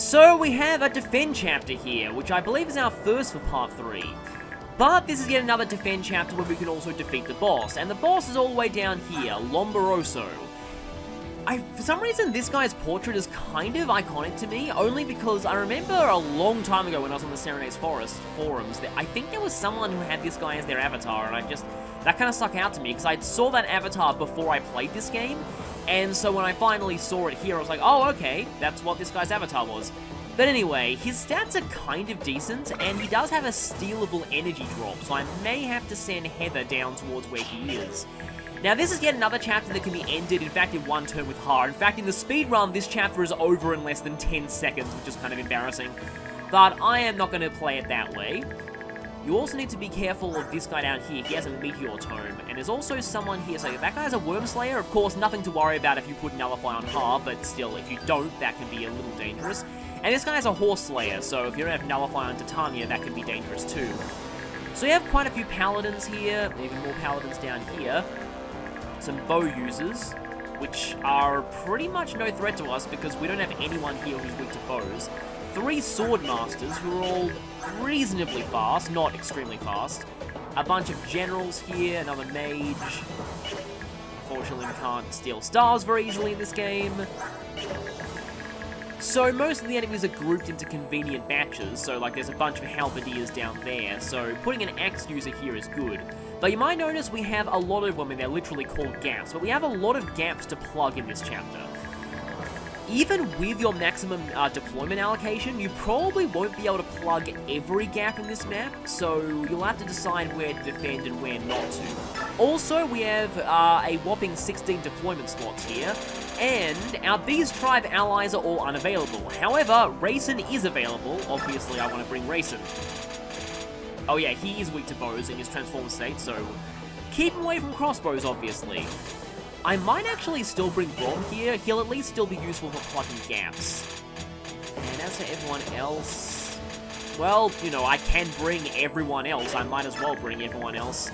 So we have a defend chapter here, which I believe is our first for part 3. But this is yet another defend chapter where we can also defeat the boss, and the boss is all the way down here, Lomboroso. For some reason, this guy's portrait is kind of iconic to me, only because I remember a long time ago when I was on the Serenade's Forest forums, that I think there was someone who had this guy as their avatar, and that kind of stuck out to me, because I saw that avatar before I played this game, and so when I finally saw it here, I was like, oh, okay, that's what this guy's avatar was. But anyway, his stats are kind of decent, and he does have a stealable energy drop, so I may have to send Heather down towards where he is. Now, this is yet another chapter that can be ended, in fact, in one turn with Har. In fact, in the speedrun, this chapter is over in less than 10 seconds, which is kind of embarrassing. But I am not going to play it that way. You also need to be careful of this guy down here. He has a Meteor Tome, and there's also someone here. So that guy's a Worm Slayer. Of course, nothing to worry about if you put Nullify on Har, but still, if you don't, that can be a little dangerous. And this guy's a Horse Slayer, so if you don't have Nullify on Titania, that can be dangerous too. So you have quite a few Paladins here, even more Paladins down here. Some bow users, which are pretty much no threat to us because we don't have anyone here who's weak to bows. 3 sword masters who are all reasonably fast, not extremely fast. A bunch of generals here, another mage. Unfortunately, we can't steal stars very easily in this game. So most of the enemies are grouped into convenient batches, so like there's a bunch of halberdiers down there, so putting an axe user here is good. But you might notice we have a lot of them, and they're literally called gaps, but we have a lot of gaps to plug in this chapter. Even with your maximum deployment allocation, you probably won't be able to plug every gap in this map, so you'll have to decide where to defend and where not to. Also, we have a whopping 16 deployment slots here, and our Bees Tribe allies are all unavailable. However, Rayson is available. Obviously, I want to bring Rayson. Oh yeah, he is weak to bows in his transformed state, so keep him away from crossbows, obviously. I might actually still bring Brom here. He'll at least still be useful for plugging gaps. And as for everyone else, well, you know, I can bring everyone else. I might as well bring everyone else.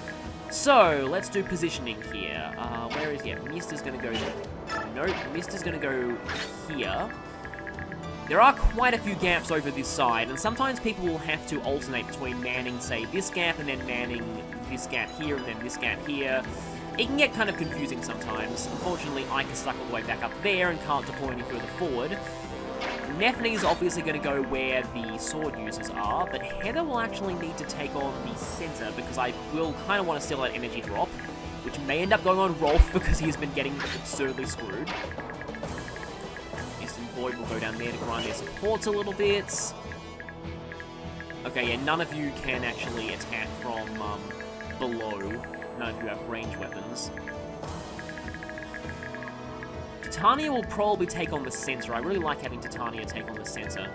So, let's do positioning here. Where is he? Yeah, Mister's gonna go... Nope, Mister's gonna go here. There are quite a few gaps over this side, and sometimes people will have to alternate between manning, say, this gap, and then manning this gap here, and then this gap here. It can get kind of confusing sometimes. Unfortunately, Ike is stuck all the way back up there and can't deploy any further forward. Nephne is obviously going to go where the sword users are, but Heather will actually need to take on the center because I will kind of want to steal that energy drop, which may end up going on Rolf because he's been getting absurdly screwed. Eastern Void will go down there to grind their supports a little bit. Okay, yeah, none of you can actually attack from below. None of you have ranged weapons. Titania will probably take on the center. I really like having Titania take on the center.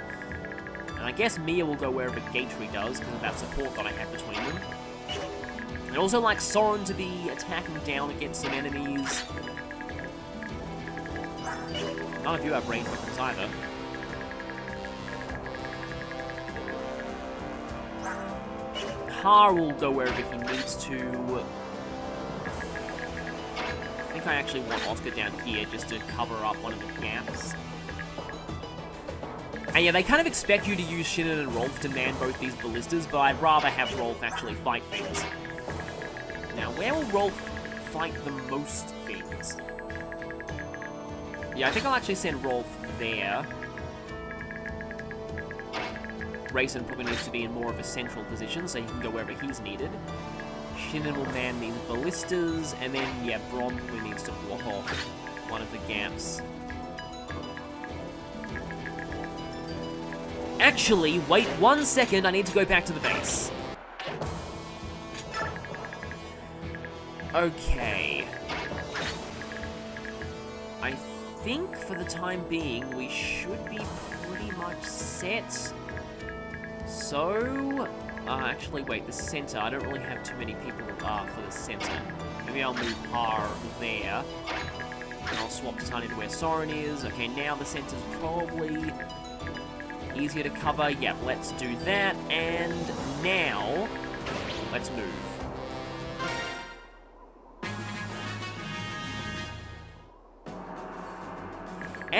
And I guess Mia will go wherever Gatry does, because of that support that I have between them. I also like Soren to be attacking down against some enemies. None of you have ranged weapons either. Har will go wherever he needs to. I think I actually want Oscar down here just to cover up one of the gaps. And yeah, they kind of expect you to use Shinnon and Rolf to man both these ballistas, but I'd rather have Rolf actually fight things. Now, where will Rolf fight the most things? Yeah, I think I'll actually send Rolf there. Rayson probably needs to be in more of a central position, so he can go wherever he's needed. Shinnon will man these ballistas, and then, yeah, Brom probably needs to block off one of the gaps. Actually, wait 1 second, I need to go back to the base. Okay. I think, for the time being, we should be pretty much set. So, actually, wait, the center. I don't really have too many people for the center. Maybe I'll move Har there. And I'll swap Titania to where Soren is. Okay, now the center's probably easier to cover. Yep, let's do that. And now, let's move.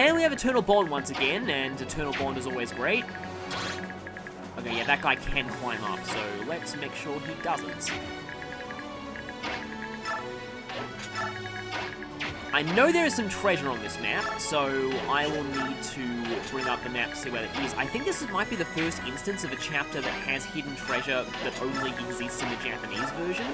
And we have Eternal Bond once again, and Eternal Bond is always great. Okay, yeah, that guy can climb up, so let's make sure he doesn't. I know there is some treasure on this map, so I will need to bring up the map to see where it is. I think this might be the first instance of a chapter that has hidden treasure that only exists in the Japanese version.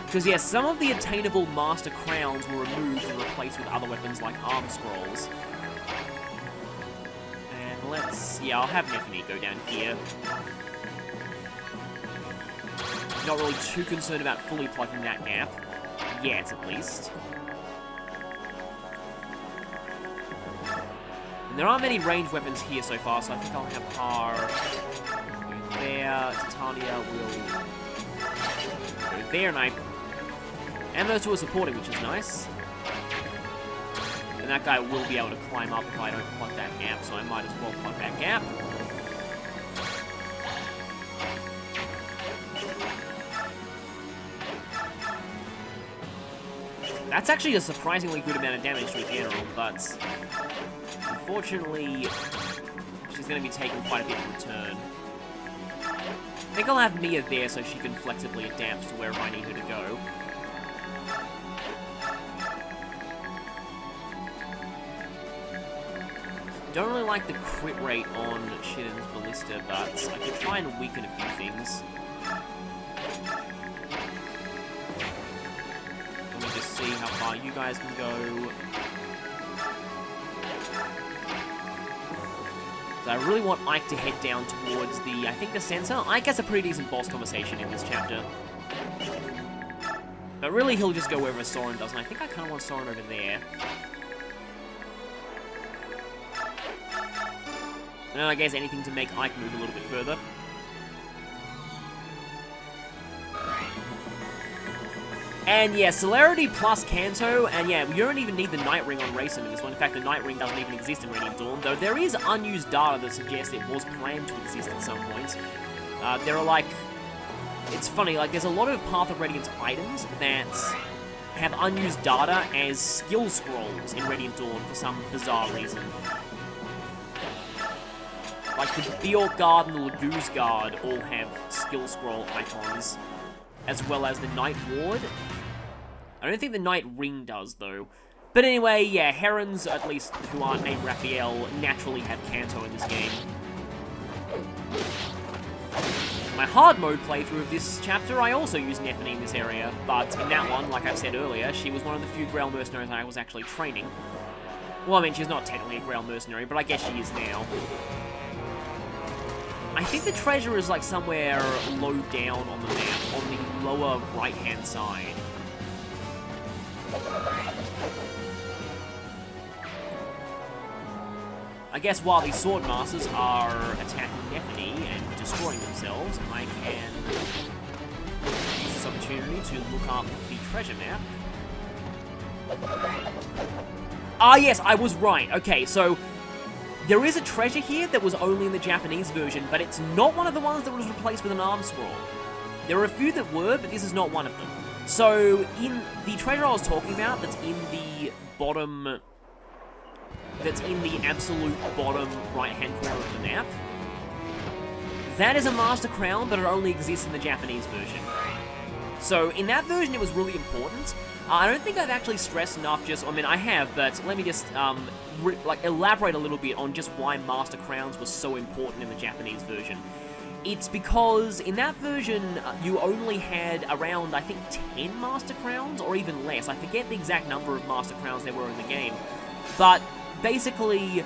Because, yes, some of the attainable Master Crowns were removed and replaced with other weapons like Arm Scrolls. And let's... yeah, I'll have Nephany go down here. Not really too concerned about fully plugging that gap. Yet, at least. And there aren't many ranged weapons here so far, so I think I'll have Har go there. Titania will go there, and those two are supporting, which is nice. And that guy will be able to climb up if I don't plug that gap, so I might as well plug that gap. That's actually a surprisingly good amount of damage to a general, but unfortunately, she's going to be taking quite a bit in return. I think I'll have Mia there so she can flexibly adapt to wherever I need her to go. Don't really like the crit rate on Shiden's Ballista, but I can try and weaken a few things. Let me just see how far you guys can go. So I really want Ike to head down towards the, I think, the center. Ike has a pretty decent boss conversation in this chapter. But really, he'll just go wherever Soren does, and I think I kind of want Soren over there. And I guess anything to make Ike move a little bit further. And yeah, Celerity plus Kanto, and yeah, you don't even need the Night Ring on Racing in this one. In fact, the Night Ring doesn't even exist in Radiant Dawn, though there is unused data that suggests it was planned to exist at some point. There are like... it's funny, like there's a lot of Path of Radiance items that have unused data as skill scrolls in Radiant Dawn for some bizarre reason. Like the Bjork Guard and the Laguz Guard all have skill scroll icons, as well as the Night Ward. I don't think the Night Ring does, though. But anyway, yeah, Herons, at least who aren't named Raphael, naturally have Kanto in this game. My hard mode playthrough of this chapter, I also used Nephany in this area, but in that one, like I said earlier, she was one of the few Grail mercenaries I was actually training. Well, I mean, she's not technically a Grail mercenary, but I guess she is now. I think the treasure is like somewhere low down on the map, on the lower right-hand side. I guess while these Sword Masters are attacking Nephany and destroying themselves, I can use this opportunity to look up the treasure map. Ah, yes, I was right. Okay, so there is a treasure here that was only in the Japanese version, but it's not one of the ones that was replaced with an arm scroll. There are a few that were, but this is not one of them. So, in the treasure I was talking about, that's in the bottom... that's in the absolute bottom right-hand corner of the map, that is a Master Crown, but it only exists in the Japanese version. So, in that version, it was really important. I don't think I've actually stressed enough just... I mean, I have, but let me just, elaborate a little bit on just why Master Crowns was so important in the Japanese version. It's because in that version, you only had around, I think, 10 Master Crowns, or even less. I forget the exact number of Master Crowns there were in the game. But basically,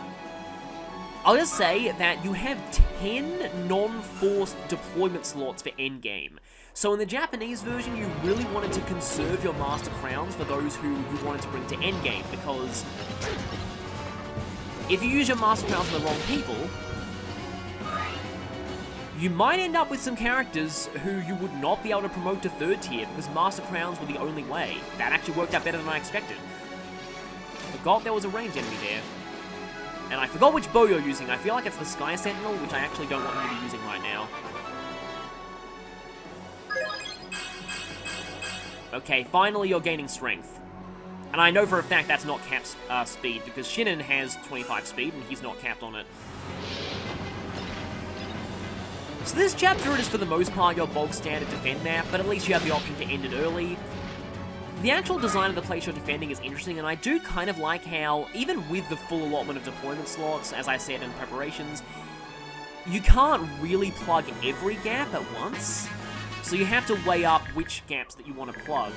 I'll just say that you have 10 non-forced deployment slots for endgame. So in the Japanese version, you really wanted to conserve your Master Crowns for those who you wanted to bring to endgame, because if you use your Master Crowns on the wrong people, you might end up with some characters who you would not be able to promote to 3rd tier, because Master Crowns were the only way. That actually worked out better than I expected. I forgot there was a ranged enemy there. And I forgot which bow you're using. I feel like it's the Sky Sentinel, which I actually don't want you to be using right now. Okay, finally you're gaining strength. And I know for a fact that's not cap speed, because Shinnon has 25 speed, and he's not capped on it. So this chapter is for the most part your bog standard defend map, but at least you have the option to end it early. The actual design of the place you're defending is interesting, and I do kind of like how, even with the full allotment of deployment slots, as I said in preparations, you can't really plug every gap at once, so you have to weigh up which gaps that you want to plug.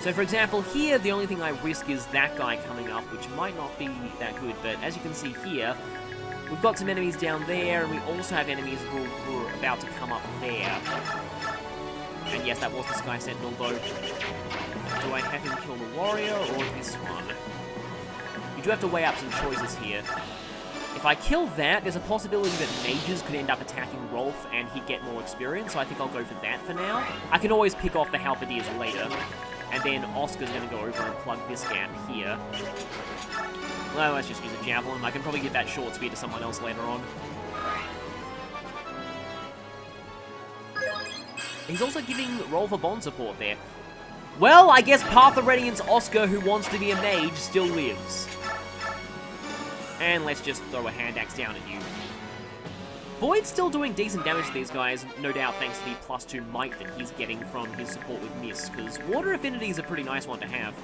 So for example, here, the only thing I risk is that guy coming up, which might not be that good, but as you can see here, we've got some enemies down there, and we also have enemies who are about to come up there. And yes, that was the Sky Sentinel, though. Do I have him kill the warrior, or this one? You do have to weigh up some choices here. If I kill that, there's a possibility that mages could end up attacking Rolf and he'd get more experience, so I think I'll go for that for now. I can always pick off the halberdiers later. And then Oscar's going to go over and plug this gap here. Well, let's just use a javelin. I can probably give that short spear to someone else later on. He's also giving Rolf a bond support there. Well, I guess Path of Radiance Oscar, who wants to be a mage, still lives. And let's just throw a hand axe down at you. Void's still doing decent damage to these guys, no doubt thanks to the +2 might that he's getting from his support with Mist, because Water Affinity is a pretty nice one to have.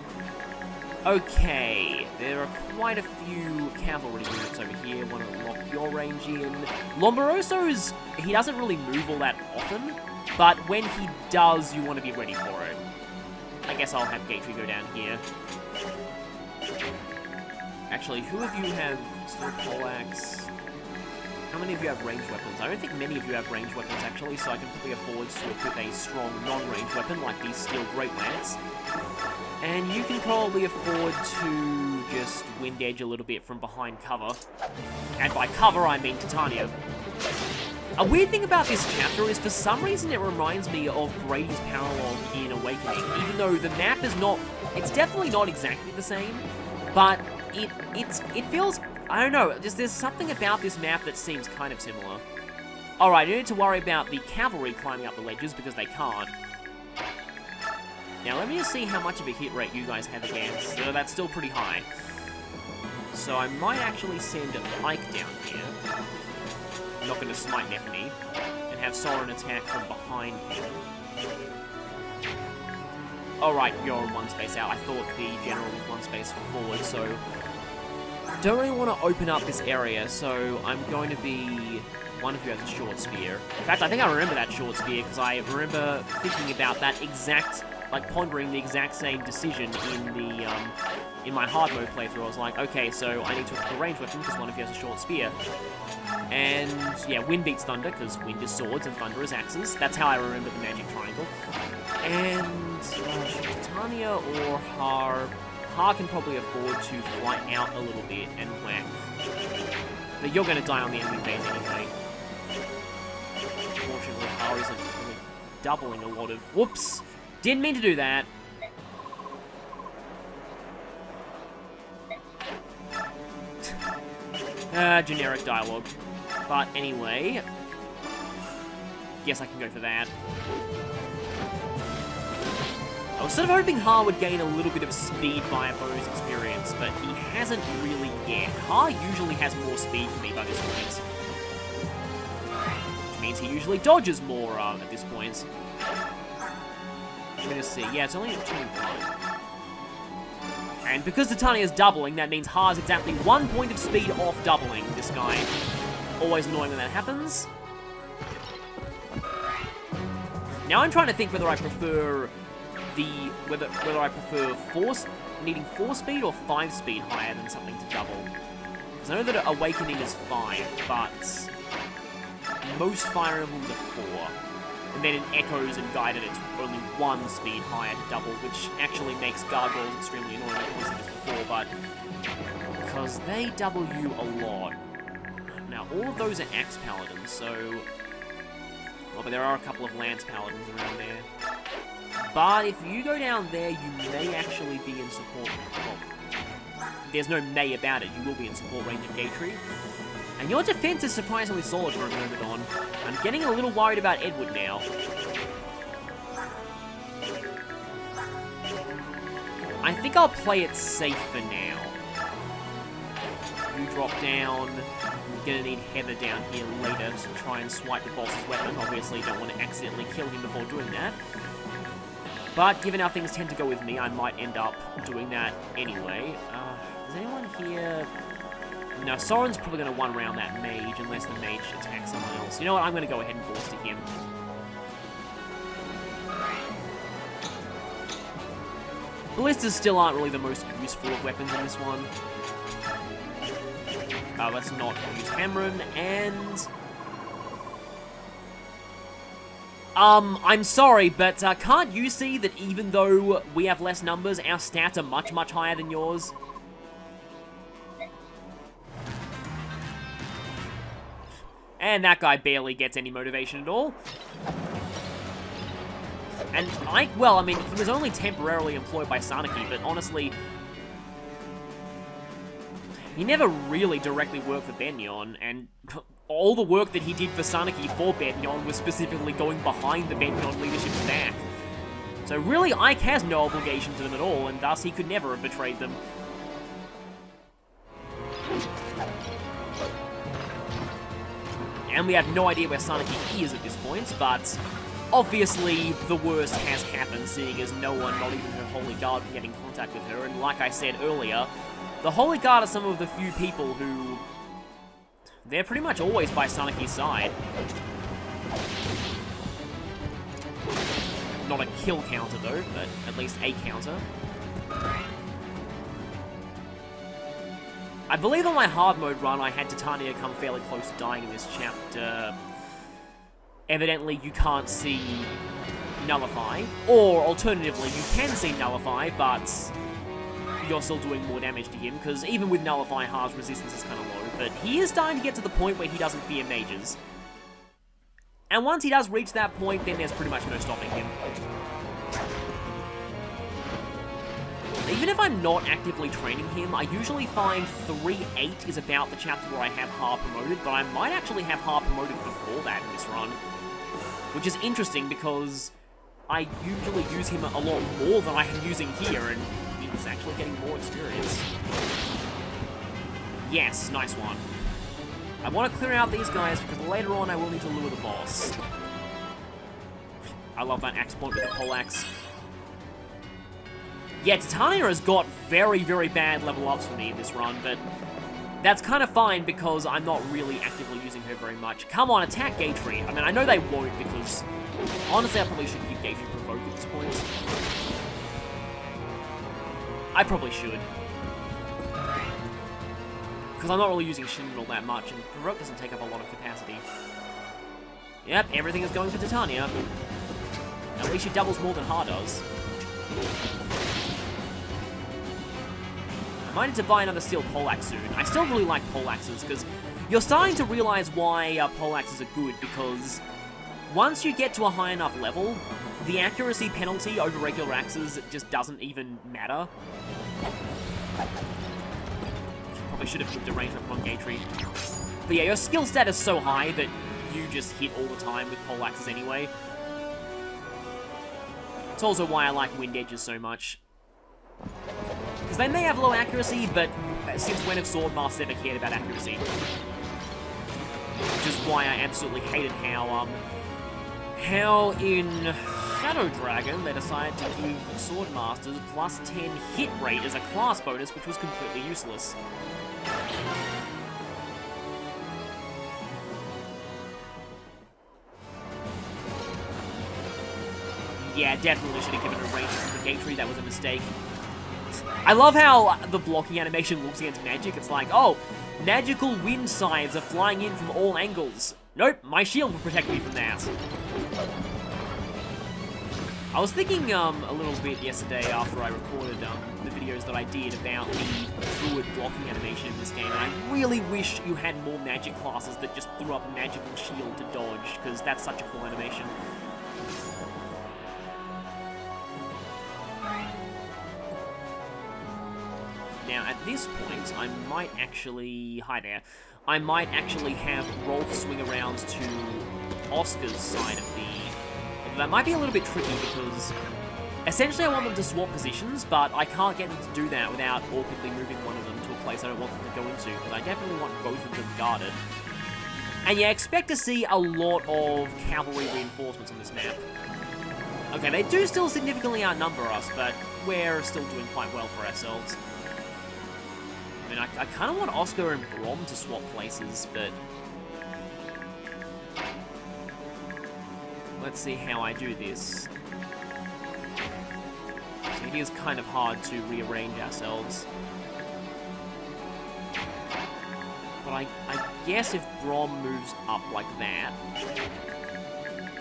Okay, there are quite a few cavalry units over here. Want to lock your range in. Lomboroso's, he doesn't really move all that often, but when he does, you want to be ready for it. I guess I'll have Gatry go down here. Actually, who of you have Steel Poleaxe? How many of you have ranged weapons? I don't think many of you have ranged weapons, actually, so I can probably afford to equip a strong non-ranged weapon like the Steel Great Lance. And you can probably afford to just wind edge a little bit from behind cover. And by cover, I mean Titania. A weird thing about this chapter is, for some reason, it reminds me of Brady's Paralog in Awakening, even though the map is not... It's definitely not exactly the same, but it feels... I don't know, there's something about this map that seems kind of similar. Alright, you don't need to worry about the cavalry climbing up the ledges, because they can't. Now, let me just see how much of a hit rate you guys have against. So that's still pretty high. So I might actually send Pike down here. I'm not going to smite Nephany. And have Soren attack from behind him. Alright, you're one space out. I thought the general was one space forward, so... Don't really want to open up this area, so I'm going to be... One of you has a short spear. In fact, I think I remember that short spear, because I remember thinking about that exact... Like, pondering the exact same decision in my hard mode playthrough. I was like, okay, so I need to equip a ranged weapon, because one of you has a short spear. And, yeah, wind beats thunder, because wind is swords and thunder is axes. That's how I remember the magic triangle. And, Titania or Har... Har can probably afford to fly out a little bit and whack. But you're going to die on the enemy base anyway. Unfortunately, Har isn't really doubling a lot of... Whoops! Didn't mean to do that. Generic dialogue. But anyway... Guess I can go for that. I was sort of hoping Har would gain a little bit of speed via bonus experience, but he hasn't really yet. Har usually has more speed than me by this point. Which means he usually dodges more at this point. Let me just see. Yeah, it's only at 2-1. And because Titania is doubling, that means Har's exactly 1 point of speed off doubling this guy. Always annoying when that happens. Now I'm trying to think whether I prefer whether I prefer needing 4 speed or 5 speed higher than something to double. Because I know that Awakening is 5, but most Fire Emblems are 4. And then in Echoes and Guided, it's only 1 speed higher to double, which actually makes Gargoyles extremely annoying. I've always said this before, but because they double you a lot. Now, all of those are Axe Paladins, so... Well, but there are a couple of Lance Paladins around there. But if you go down there, you may actually be in support. Well, there's no may about it. You will be in support range of Gatry. And your defense is surprisingly solid for a moment on. I'm getting a little worried about Edward now. I think I'll play it safe for now. You drop down. We're gonna need Heather down here later to try and swipe the boss's weapon. Obviously, don't want to accidentally kill him before doing that. But given how things tend to go with me, I might end up doing that anyway. Is anyone here? No, Soren's probably going to one-round that mage, unless the mage attacks someone else. You know what, I'm going to go ahead and balls to him. Ballistas still aren't really the most useful of weapons in this one. Let's not use Hamron, and... I'm sorry, but can't you see that even though we have less numbers, our stats are much, much higher than yours? And that guy barely gets any motivation at all. And well, I mean, he was only temporarily employed by Sanaki, but honestly, he never really directly worked for Benyon, and all the work that he did for Sanaki for Benyon was specifically going behind the Benyon leadership's back. So really, Ike has no obligation to them at all, and thus he could never have betrayed them. And we have no idea where Sanaki is at this point, but obviously the worst has happened, seeing as no one, not even her Holy Guard, can get in contact with her, and like I said earlier, the Holy Guard are some of the few people who... they're pretty much always by Sanaki's side. Not a kill counter though, but at least a counter. I believe on my hard mode run, I had Titania come fairly close to dying in this chapter. Evidently, you can't see Nullify. Or, alternatively, you can see Nullify, but you're still doing more damage to him, because even with Nullify, Ha's resistance is kind of low. But he is starting to get to the point where he doesn't fear mages. And once he does reach that point, then there's pretty much no stopping him. Even if I'm not actively training him, I usually find 3-8 is about the chapter where I have Ha promoted, but I might actually have Ha promoted before that in this run. Which is interesting because I usually use him a lot more than I am using here, and he's actually getting more experience. Yes, nice one. I want to clear out these guys because later on I will need to lure the boss. I love that axe point with the poleaxe. Yeah, Titania has got very, very bad level ups for me in this run, but that's kind of fine because I'm not really actively using her very much. Come on, attack Gatry. I mean, I know they won't because, honestly, I probably should give Gatry Provoke at this point. I probably should. Because I'm not really using Shinra all that much, and Provoke doesn't take up a lot of capacity. Yep, everything is going for Titania. At least she doubles more than Ha does. I might need to buy another steel poleaxe soon. I still really like poleaxes, because you're starting to realize why poleaxes are good, because once you get to a high enough level, the accuracy penalty over regular axes just doesn't even matter. Probably should have put the range up on Gatry. But yeah, your skill stat is so high that you just hit all the time with poleaxes anyway. It's also why I like wind edges so much. Because they may have low accuracy, but since when have Swordmasters ever cared about accuracy? Which is why I absolutely hated how in Shadow Dragon they decided to give Swordmasters plus 10 hit rate as a class bonus, which was completely useless. Yeah, definitely should have given a range to the Gatry, that was a mistake. I love how the blocking animation looks against magic. It's like, oh, magical wind scythes are flying in from all angles. Nope, my shield will protect me from that. I was thinking a little bit yesterday after I recorded the videos that I did about the fluid blocking animation in this game, and I really wish you had more magic classes that just threw up a magical shield to dodge, because that's such a cool animation. Now, at this point, I might actually... Hi there. I might actually have Rolf swing around to Oscar's side of the... Although that might be a little bit tricky because Essentially, I want them to swap positions, but I can't get them to do that without awkwardly moving one of them to a place I don't want them to go into, because I definitely want both of them guarded. And yeah, expect to see a lot of cavalry reinforcements on this map. Okay, they do still significantly outnumber us, but we're still doing quite well for ourselves. I mean, I kind of want Oscar and Brom to swap places, but... let's see how I do this. So it is kind of hard to rearrange ourselves. But I guess if Brom moves up like that...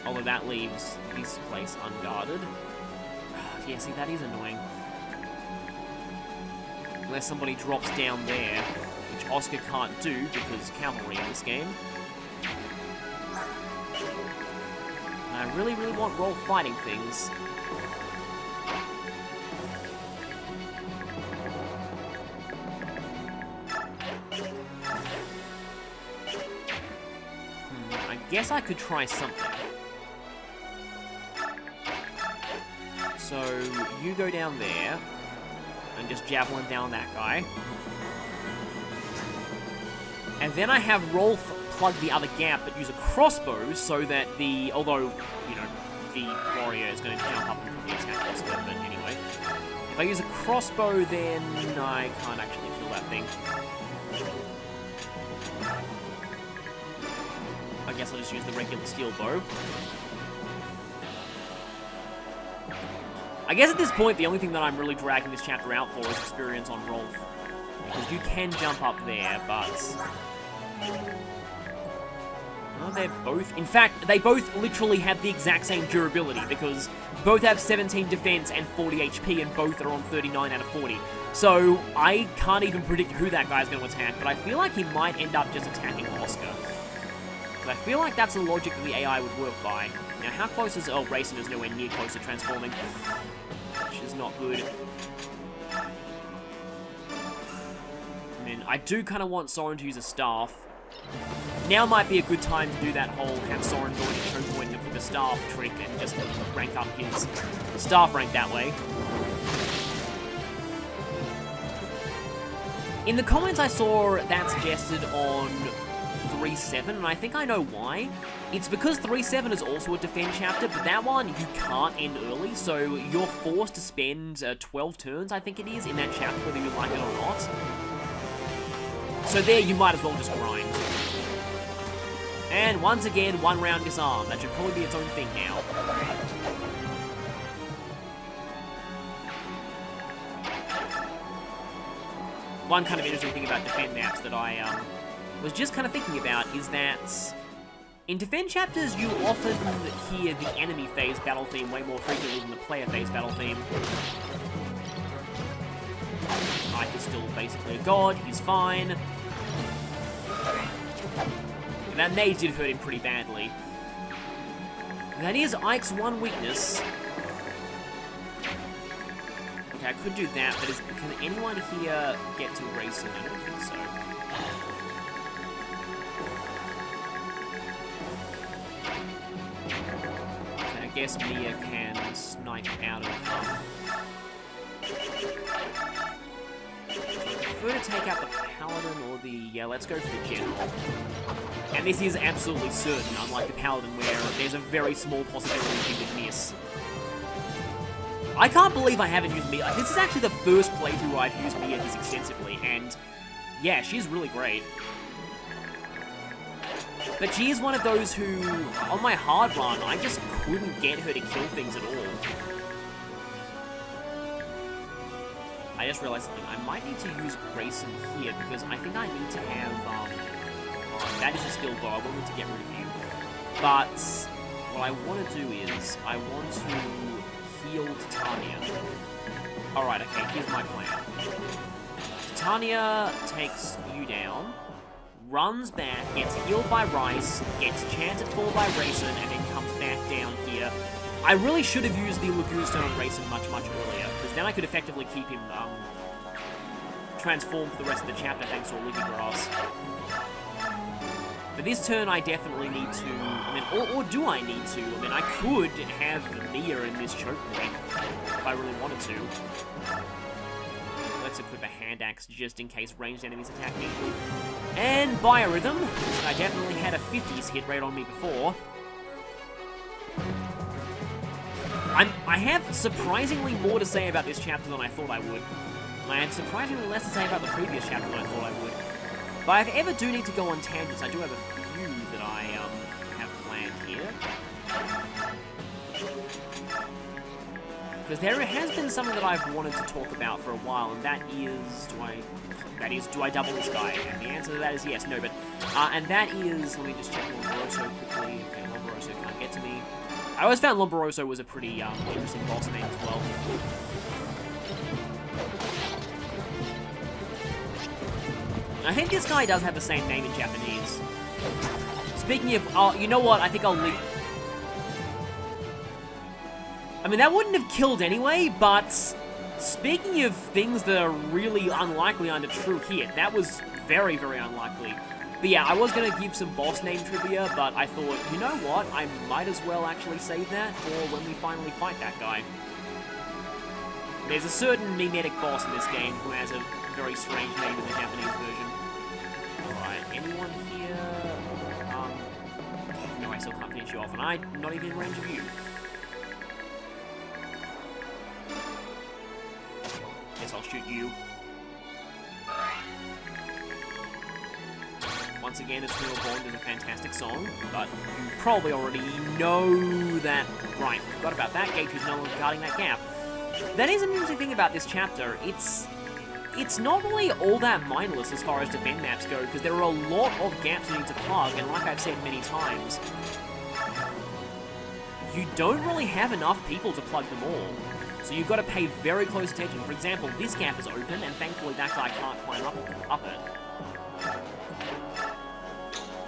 although that leaves this place unguarded. Yeah, see, that is annoying. Unless somebody drops down there, which Oscar can't do because cavalry in this game. And I really, really want Rolf fighting things. I guess I could try something. So, you go down there, and just javelin down that guy. And then I have Rolf plug the other gap, but use a crossbow so that the... although, you know, the warrior is going to jump up and probably attack Oscar, but anyway. If I use a crossbow, then I can't actually kill that thing. I guess I'll just use the regular steel bow. I guess at this point, the only thing that I'm really dragging this chapter out for is experience on Rolf. Because you can jump up there, but... oh, they're both... in fact, they both literally have the exact same durability, because both have 17 defense and 40 HP, and both are on 39 out of 40. So, I can't even predict who that guy's going to attack, but I feel like he might end up just attacking Oscar. I feel like that's the logic that the AI would work by. Now, how close is... oh, Racing is nowhere near close to transforming. Which is not good. I mean, I do kind of want Soren to use a staff. Now might be a good time to do that whole have Soren go into choke point and put the staff trick and just rank up his staff rank that way. In the comments I saw that suggested on 3.7, and I think I know why. It's because 3.7 is also a defend chapter, but that one you can't end early, so you're forced to spend 12 turns, I think it is, in that chapter, whether you like it or not. So there, you might as well just grind. And once again, one round disarm. That should probably be its own thing now. One kind of interesting thing about defend maps that I was just kind of thinking about is that in defend chapters, you often hear the enemy phase battle theme way more frequently than the player phase battle theme. Ike is still basically a god, he's fine. And that mage did hurt him pretty badly. That is Ike's one weakness. Okay, I could do that, but can anyone here get to racing? I don't think so. I guess Mia can snipe out of I prefer to take out the Paladin or the... yeah, let's go for the General. And this is absolutely certain, unlike the Paladin, where there's a very small possibility you would miss. I can't believe I haven't used Mia. This is actually the first playthrough I've used Mia this extensively, and yeah, she's really great. But she is one of those who, on my hard run, I just couldn't get her to kill things at all. I just realized something. I might need to use Grayson here, because I think I need to have, that is a skill bow. I wanted to get rid of you. But what I want to do is, I want to heal Titania. Alright, okay, here's my plan. Titania takes you down, runs back, gets healed by Rice, gets chanted for by Rayson, and then comes back down here. I really should have used the Lagoon Stone on Rayson much, much earlier, because then I could effectively keep him transformed for the rest of the chapter thanks to Olivia Grass. But this turn, I definitely need to... I mean, or do I need to? I mean, I could have Mia in this choke point if I really wanted to. Let's equip a hand axe just in case ranged enemies attack me. And Biorhythm. I definitely had a 50s hit rate on me before. I have surprisingly more to say about this chapter than I thought I would. I had surprisingly less to say about the previous chapter than I thought I would. But if I ever do need to go on tangents, I do have a few that I have planned here. Because there has been something that I've wanted to talk about for a while, and that is, do I double this guy? And the answer to that is yes, no, but, and that is, let me just check Lomboroso quickly. Okay, Lomboroso can't get to me. I always found Lomboroso was a pretty, interesting boss name as well. I think this guy does have the same name in Japanese. Speaking of, you know what, I think I'll leave... I mean, that wouldn't have killed anyway, but speaking of things that are really unlikely under true hit, that was very, very unlikely. But yeah, I was going to give some boss name trivia, but I thought, you know what, I might as well actually save that for when we finally fight that guy. There's a certain mimetic boss in this game who has a very strange name in the Japanese version. Alright, anyone here? No, I still can't finish you off, and I'm not even in range of you. Guess I'll shoot you. Once again, Eternal Bond is a fantastic song, but you probably already know that. Right, forgot about that. Geichu's no longer guarding that gap. That is an interesting thing about this chapter. It's not really all that mindless as far as defend maps go, because there are a lot of gaps you need to plug, and like I've said many times, you don't really have enough people to plug them all. So you've got to pay very close attention. For example, this gap is open, and thankfully that guy can't climb up it.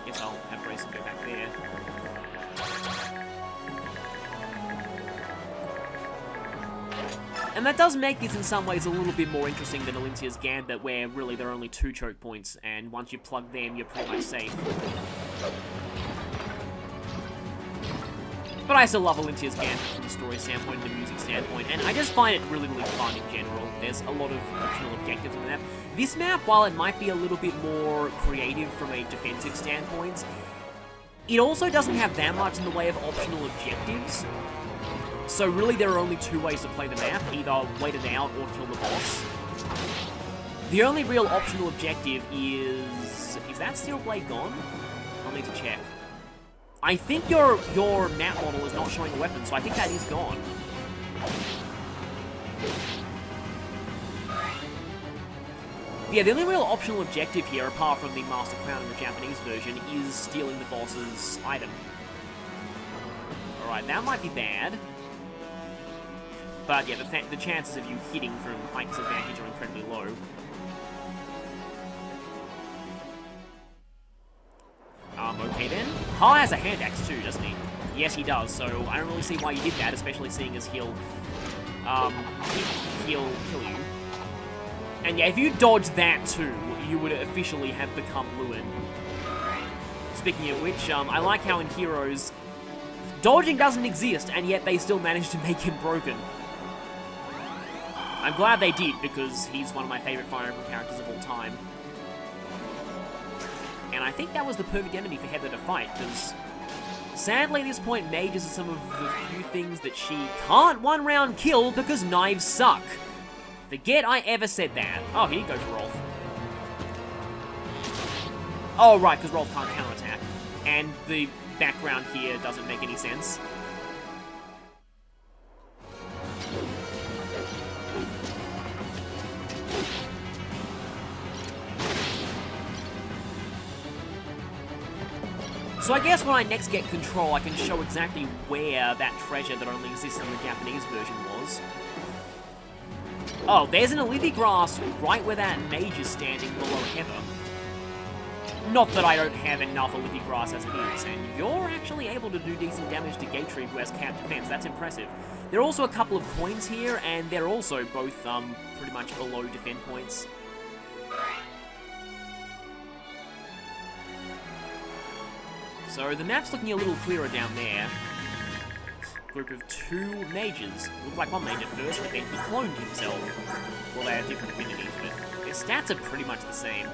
Guess I'll have Grayson go back there. And that does make this in some ways a little bit more interesting than Alinthia's Gambit, where really there are only 2 choke points, and once you plug them, you're pretty much safe. But I still love Alinthia's Gambit from the story standpoint and the music standpoint, and I just find it really, really fun in general. There's a lot of optional objectives on the map. This map, while it might be a little bit more creative from a defensive standpoint, it also doesn't have that much in the way of optional objectives. So really there are only 2 ways to play the map, either wait it out or kill the boss. The only real optional objective is that Steel Blade gone? I'll need to check. I think your map model is not showing a weapon, so I think that is gone. Yeah, the only real optional objective here, apart from the Master Crown in the Japanese version, is stealing the boss's item. Alright, that might be bad. But yeah, the chances of you hitting from height disadvantage are incredibly low. Okay then. Ha has a hand axe too, doesn't he? Yes, he does, so I don't really see why you did that, especially seeing as he'll kill you. And yeah, if you dodge that too, you would officially have become Lewin. Speaking of which, I like how in Heroes, dodging doesn't exist, and yet they still managed to make him broken. I'm glad they did, because he's one of my favourite Fire Emblem characters of all time. And I think that was the perfect enemy for Heather to fight, because sadly at this point, mages are some of the few things that she can't one-round kill because knives suck. Forget I ever said that. Oh, here you go for Rolf. Oh, right, because Rolf can't counterattack. And the background here doesn't make any sense. So I guess when I next get control, I can show exactly where that treasure that only exists in the Japanese version was. Oh, there's an Olivia Grass right where that mage is standing below Heather. Not that I don't have enough Olivia Grass as it is, and you're actually able to do decent damage to Gatry, who has cap defense. That's impressive. There are also a couple of coins here, and they're also both pretty much below defend points. So the map's looking a little clearer down there. Group of 2 mages. Looked like one mage at first, but then he cloned himself. Well, they have different affinities, but their stats are pretty much the same.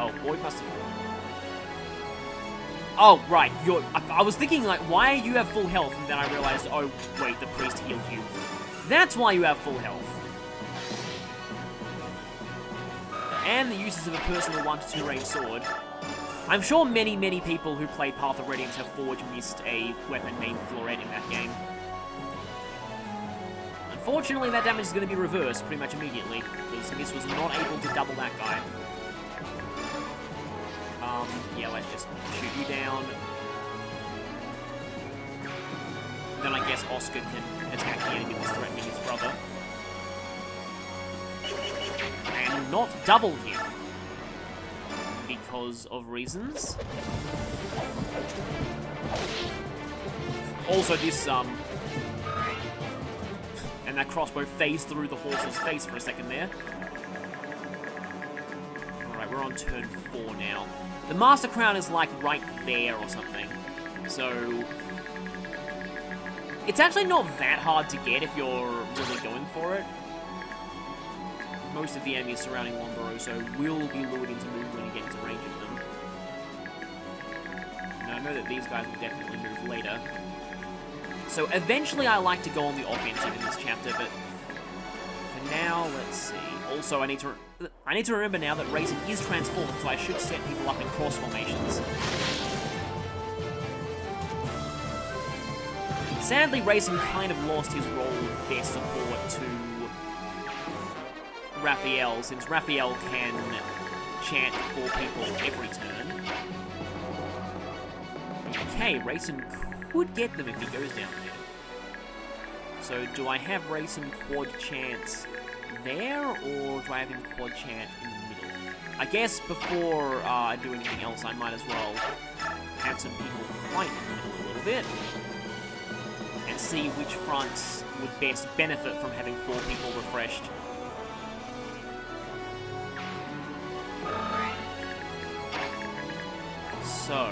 Oh, Boyd must have... Oh, right, I was thinking, like, why you have full health, and then I realized, oh, wait, the priest healed you. That's why you have full health. And the uses of a personal 1-2 range sword. I'm sure many, many people who play Path of Radiance have forged missed a weapon named Floret in that game. Unfortunately, that damage is going to be reversed pretty much immediately, because Miss was not able to double that guy. Yeah, let's just shoot you down. Then I guess Oscar can attack the enemy that's threatening his brother. And not double him. Because of reasons. Also this, and that crossbow phased through the horse's face for a second there. Alright, we're on turn 4 now. The Master Crown is like right there or something. So it's actually not that hard to get if you're really going for it. Most of the enemies surrounding Lomboroso will be lured into movement when you get into range of them. Now I know that these guys will definitely move later. So eventually I like to go on the offensive in this chapter, but for now, let's see. Also, I need to remember now that Raisin is transformed, so I should set people up in cross formations. Sadly, Raisin kind of lost his role of best support to Raphael, since Raphael can chant 4 people every turn. Okay, Raisin could get them if he goes down there. So, do I have Raisin quad chants there, or do I have him quad chant in the middle? I guess before I do anything else, I might as well have some people fight in the middle a little bit, and see which fronts would best benefit from having 4 people refreshed. So...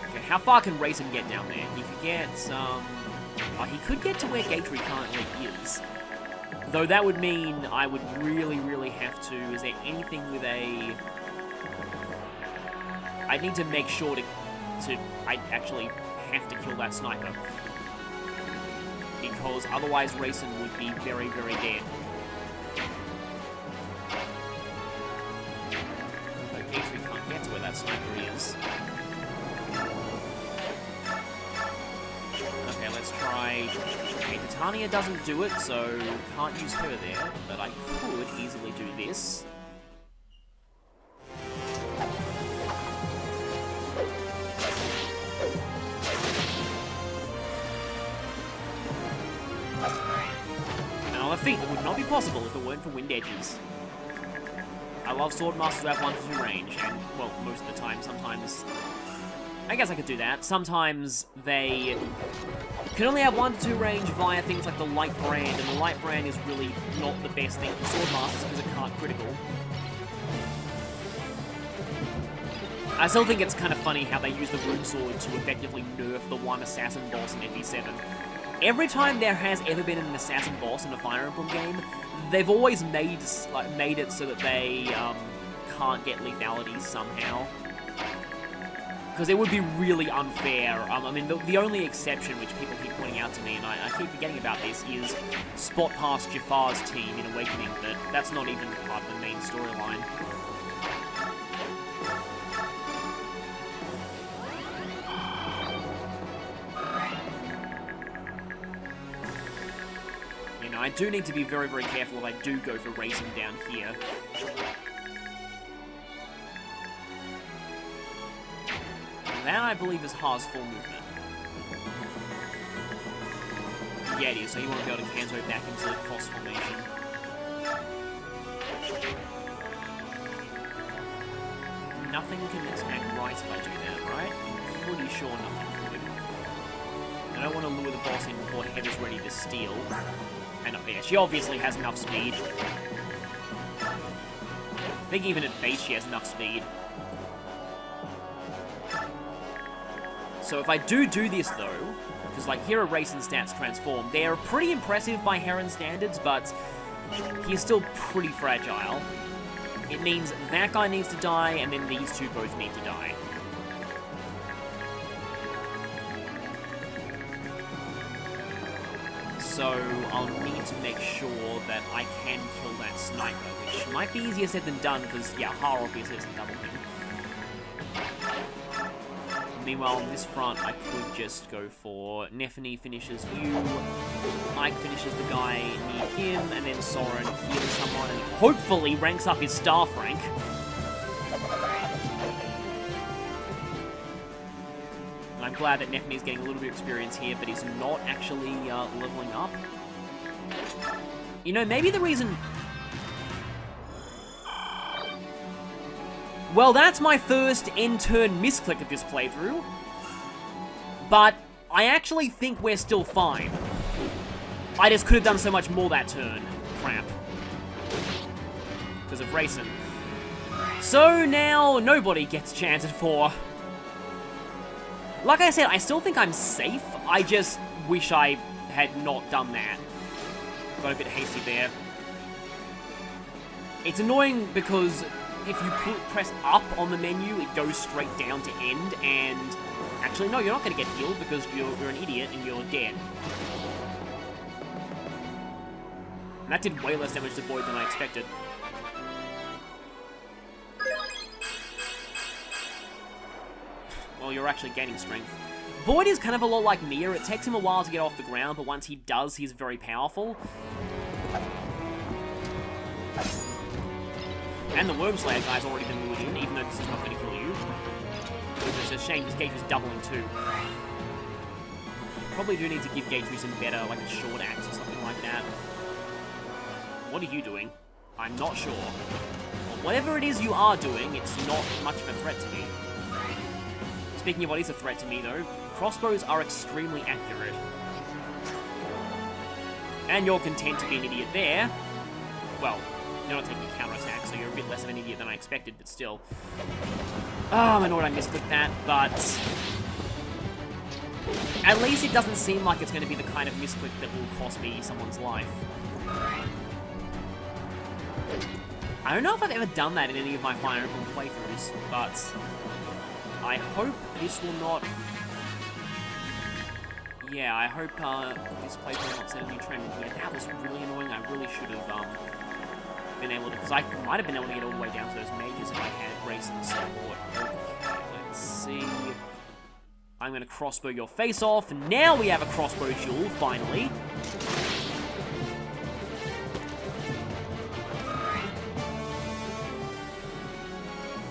okay, how far can Raisin get down there? He could get, oh, he could get to where Gatry currently is. Though that would mean I would really, really have to... is there anything with a... I need to make sure to I actually have to kill that sniper. Because otherwise Raisin would be very, very dead. But Gatry can't get to where that sniper is. Okay, let's try... okay, Titania doesn't do it, so can't use her there. But I could easily do this. Another feat that would not be possible if it weren't for Wind Edges. I love Swordmasters who have 1-2 range, and, well, most of the time, sometimes... I guess I could do that. Sometimes they can only have 1-2 range via things like the Light Brand, and the Light Brand is really not the best thing for Swordmasters because it can't critical. I still think it's kind of funny how they use the Rune Sword to effectively nerf the one assassin boss in FE7. Every time there has ever been an assassin boss in a Fire Emblem game, they've always made it so that they can't get lethality somehow. Because it would be really unfair. I mean, the only exception which people keep pointing out to me, and I keep forgetting about this, is spot past Jafar's team in Awakening, but that's not even part of the main storyline. You know, I do need to be very, very careful if I do go for racing down here. That, I believe, is Ha's full movement. Yeah, it is, so you want to be able to Kanto back into the cross formation. Nothing can attack right if I do that, right? I'm pretty sure nothing could. And don't want to lure the boss in before Heather's ready to steal. And yeah, she obviously has enough speed. I think even at base she has enough speed. So if I do this though, because like here are Raisin's stats transform, they are pretty impressive by Heron standards, but he's still pretty fragile. It means that guy needs to die, and then these two both need to die. So I'll need to make sure that I can kill that sniper, which might be easier said than done, because, yeah, Har obviously is a double him. Meanwhile, on this front, I could just go for Nephany finishes you, Ike finishes the guy near him, and then Soren heals someone and hopefully ranks up his staff rank. And I'm glad that Nephany's getting a little bit of experience here, but he's not actually leveling up. You know, maybe the reason... Well, that's my first end-turn misclick of this playthrough. But I actually think we're still fine. I just could have done so much more that turn. Crap. Because of racing. So now nobody gets chanted for. Like I said, I still think I'm safe. I just wish I had not done that. Got a bit hasty there. It's annoying because if you press up on the menu, it goes straight down to end, and... Actually, no, you're not going to get healed because you're an idiot and you're dead. And that did way less damage to Void than I expected. Well, you're actually gaining strength. Void is kind of a lot like Mia. It takes him a while to get off the ground, but once he does, he's very powerful. And the Worm Slayer guy's already been lured in, even though this is not going to kill you. It's a shame because Gate is doubling too. Probably do need to give Gate some better, like a short axe or something like that. What are you doing? I'm not sure. Well, whatever it is you are doing, it's not much of a threat to me. Speaking of what is a threat to me though, crossbows are extremely accurate. And you're content to be an idiot there. Well, you're not taking a counterattack, so you're a bit less of an idiot than I expected, but still. Oh, I know what I misclicked that, but... At least it doesn't seem like it's going to be the kind of misclick that will cost me someone's life. I don't know if I've ever done that in any of my Fire Emblem playthroughs, but... I hope this will not... Yeah, I hope this playthrough will not set a new trend. Yeah, that was really annoying. I really should have been able to... Because I might have been able to get all the way down to those mages if I had Raisin's support. Okay, let's see... I'm going to crossbow your face off. Now we have a crossbow duel, finally.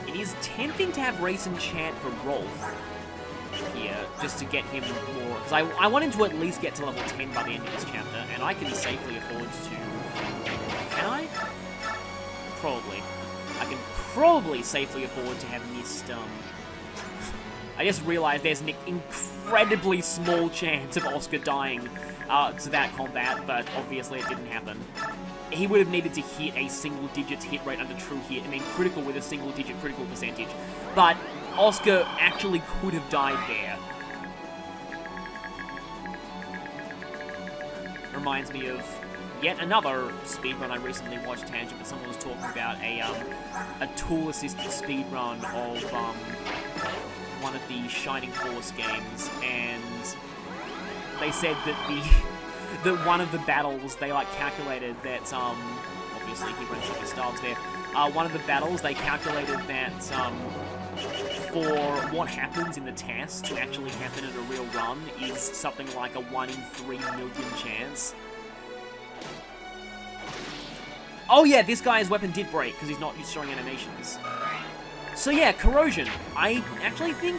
It is tempting to have Raisin chant for Rolf here, just to get him more... Because I want him to at least get to level 10 by the end of this chapter, and I can safely afford to... Can I? Probably. I can probably safely afford to have missed... I just realized there's an incredibly small chance of Oscar dying to that combat, but obviously it didn't happen. He would have needed to hit a single-digit hit rate under true hit, and then critical with a single-digit critical percentage. But Oscar actually could have died there. Reminds me of yet another speedrun I recently watched, Tangent, but someone was talking about a tool-assisted speedrun of one of the Shining Force games, and they said that that one of the battles they calculated that obviously he runs up his stars there. One of the battles they calculated that for what happens in the test to actually happen in a real run is something like a 1 in 3 million chance. Oh yeah, this guy's weapon did break because he's not showing animations. So yeah, Corrosion. I actually think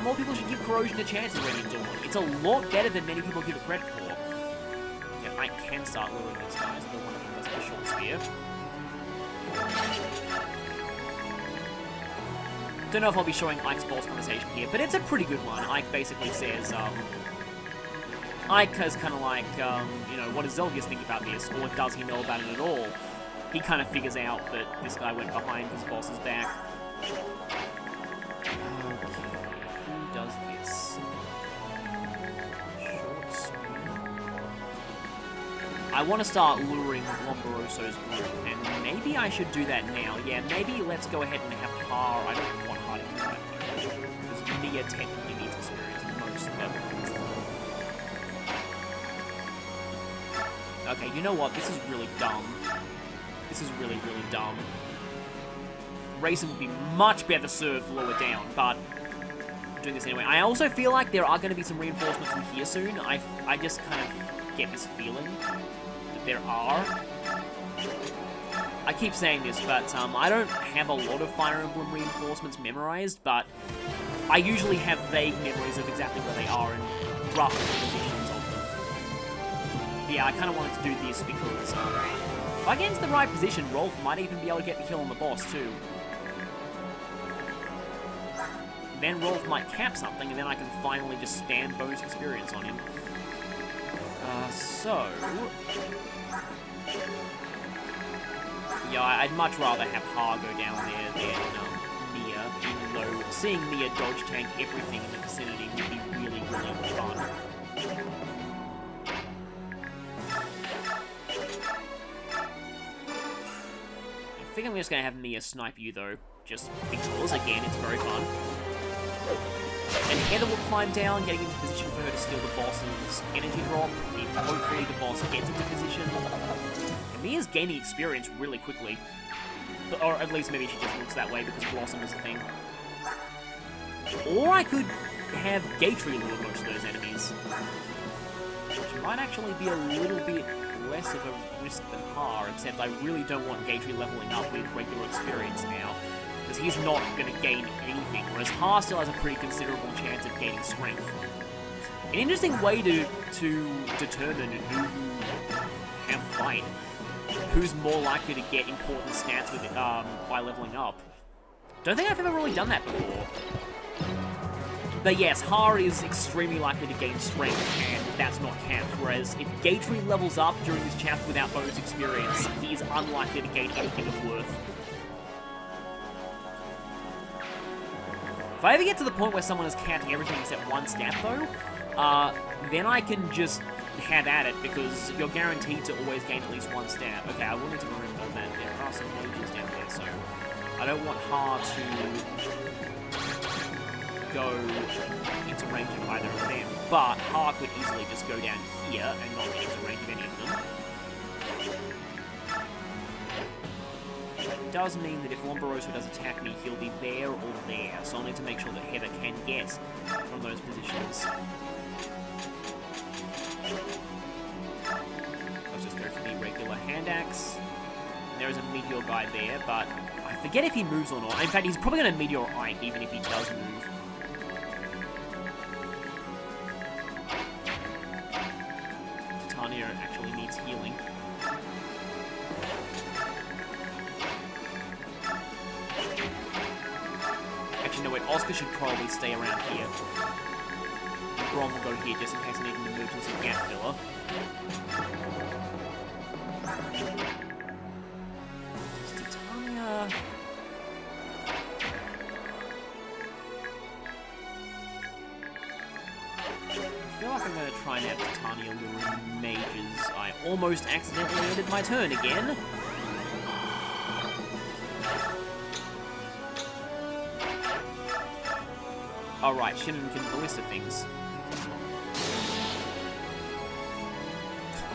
more people should give Corrosion a chance in Ready Dawn. It's a lot better than many people give it credit for. Yeah, I can start luring these guys, but one of them has a short spear. Don't know if I'll be showing Ike's boss conversation here, but it's a pretty good one. Ike basically says, Ike is kind of like, you know, what does Zelgius think about this, or does he know about it at all? He kind of figures out that this guy went behind his boss's back. Okay, who does this? Short spear. I want to start luring Lomboroso's group, and maybe I should do that now. Yeah, maybe let's go ahead and have Har. I don't want Har to do that, because Mia technically needs experience the most, but... Okay, you know what? This is really dumb. This is really, really dumb. Raisin would be much better served lower down, but I'm doing this anyway. I also feel like there are going to be some reinforcements from here soon. I just kind of get this feeling that there are. I keep saying this, but I don't have a lot of Fire Emblem reinforcements memorized, but I usually have vague memories of exactly where they are and rough positions of them. Yeah, I kind of wanted to do this because if I get into the right position, Rolf might even be able to get the kill on the boss too. Then Rolf might cap something, and then I can finally just spam bonus experience on him. Yeah, I'd much rather have Har go down there than Mia, even though seeing Mia dodge tank everything in the vicinity would be really, really fun. I think I'm just going to have Mia snipe you, though, just because, again, it's very fun. And Heather will climb down, getting into position for her to steal the boss's energy drop, if hopefully the boss gets into position. And Mia's gaining experience really quickly. Or at least maybe she just looks that way because Blossom is a thing. Or I could have Gatry lure most of those enemies. Which might actually be a little bit less of a risk than Har, except I really don't want Gatry leveling up with regular experience now, because he's not going to gain anything, whereas Har still has a pretty considerable chance of gaining strength. An interesting way to determine who have fight, who's more likely to get important stats with by leveling up. Don't think I've ever really done that before. But yes, Har is extremely likely to gain strength, and that's not capped, whereas if Gatry levels up during this chapter without bonus experience, he is unlikely to gain anything of worth. If I ever get to the point where someone is counting everything except one stat, though, then I can just have at it, because you're guaranteed to always gain at least one stat. Okay, I will need to remember that there are some mages down there, so I don't want Har to go into range of either of them, but Har could easily just go down here and not get into range of any of them. It does mean that if Lomboroso does attack me, he'll be there or there, so I'll need to make sure that Heather can get from those positions. Let's just go for the regular hand axe. There is a meteor guy there, but I forget if he moves or not. In fact, he's probably going to meteor Ike, even if he does move. Titania actually needs healing. Actually, no, wait, Oscar should probably stay around here. Grom will go here just in case I need an emergency gap filler. Titania... I feel like I'm going to try and have Titania luring mages. I almost accidentally ended my turn again. Alright, Shinnon can ballista things.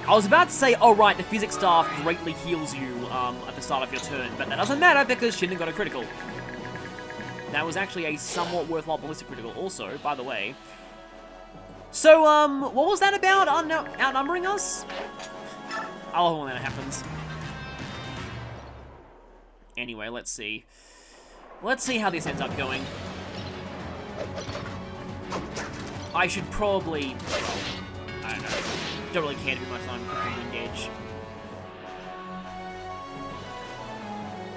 I was about to say, oh right, the physics staff greatly heals you at the start of your turn, but that doesn't matter because Shinnon got a critical. That was actually a somewhat worthwhile ballista critical also, by the way. So, what was that about? Outnumbering us? I love when that happens. Anyway, let's see. Let's see how this ends up going. I should probably... I don't know. Don't really care too much on cooking Wind Edge.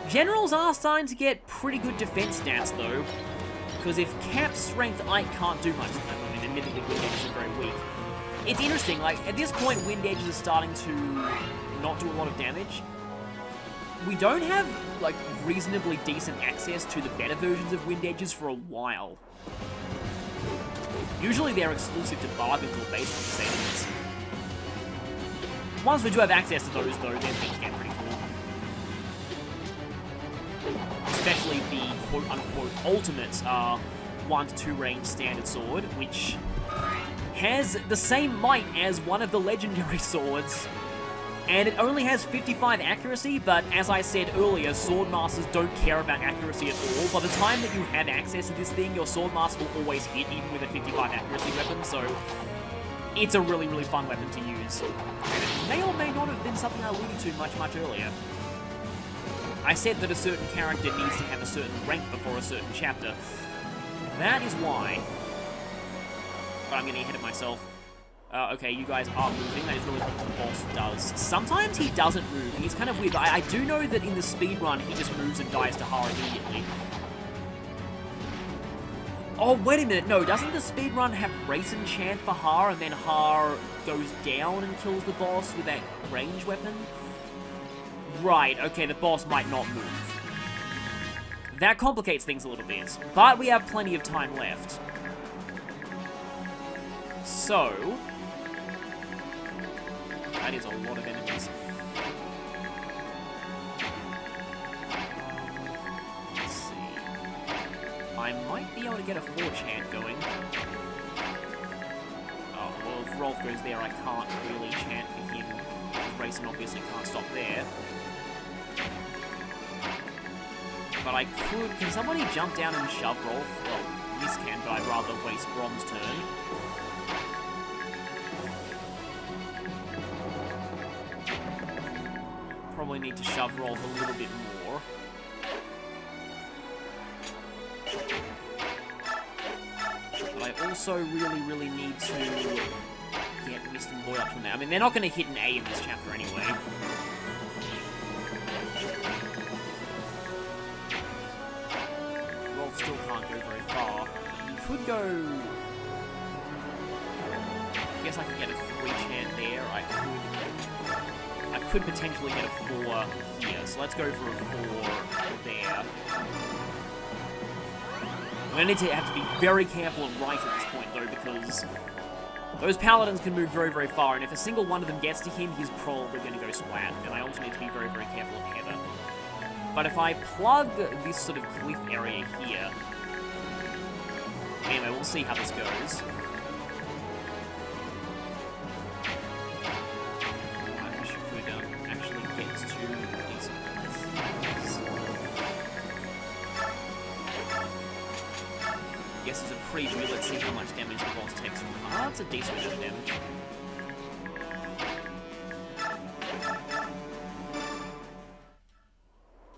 Generals are starting to get pretty good defense stats, though. Because if cap strength, I can't do much to them. I mean, admittedly, Wind Edge is very weak. It's interesting, like, at this point, Wind Edges are starting to not do a lot of damage. We don't have, like, reasonably decent access to the better versions of Wind Edges for a while. Usually they're exclusive to bargains or basic settings. Once we do have access to those, though, then things get pretty cool. Especially the quote-unquote ultimates are 1 to 2 range standard sword, which has the same might as one of the legendary swords. And it only has 55 accuracy, but as I said earlier, Swordmasters don't care about accuracy at all. By the time that you have access to this thing, your Swordmaster will always hit, even with a 55 accuracy weapon, so it's a really, really fun weapon to use. And it may or may not have been something I alluded to much longer. I said that a certain character needs to have a certain rank before a certain chapter. That is why. But I'm getting ahead of myself. Okay, you guys are moving. That is really what the boss does. Sometimes he doesn't move. He's kind of weird. But I do know that in the speedrun, he just moves and dies to Har immediately. Oh, wait a minute. No, doesn't the speedrun have race enchant for Har, and then Har goes down and kills the boss with that range weapon? Right, okay, the boss might not move. That complicates things a little bit. But we have plenty of time left. So, that is a lot of enemies. Let's see. I might be able to get a 4-chant going. Oh, well, if Rolf goes there, I can't really chant for him. Grayson obviously can't stop there. But I could... Can somebody jump down and shove Rolf? Well, this can, but I'd rather waste Brom's turn. Probably need to shove Rolf a little bit more. But I also really need to get Mist and Boy up to now. I mean, they're not going to hit an A in this chapter anyway. Rolf still can't go very far. You could go... I guess I could get a 3-chant there. I could potentially get a 4 here, so let's go for a 4 there. I'm going to have to be very careful and right at this point, though, because those paladins can move very far, and if a single one of them gets to him, he's probably going to go splat, and I also need to be very careful of Heather. But if I plug this sort of glyph area here... Anyway, we'll see how this goes. Guess as a preview, let's see how much damage the boss takes from... Ah, it's a decent amount of damage.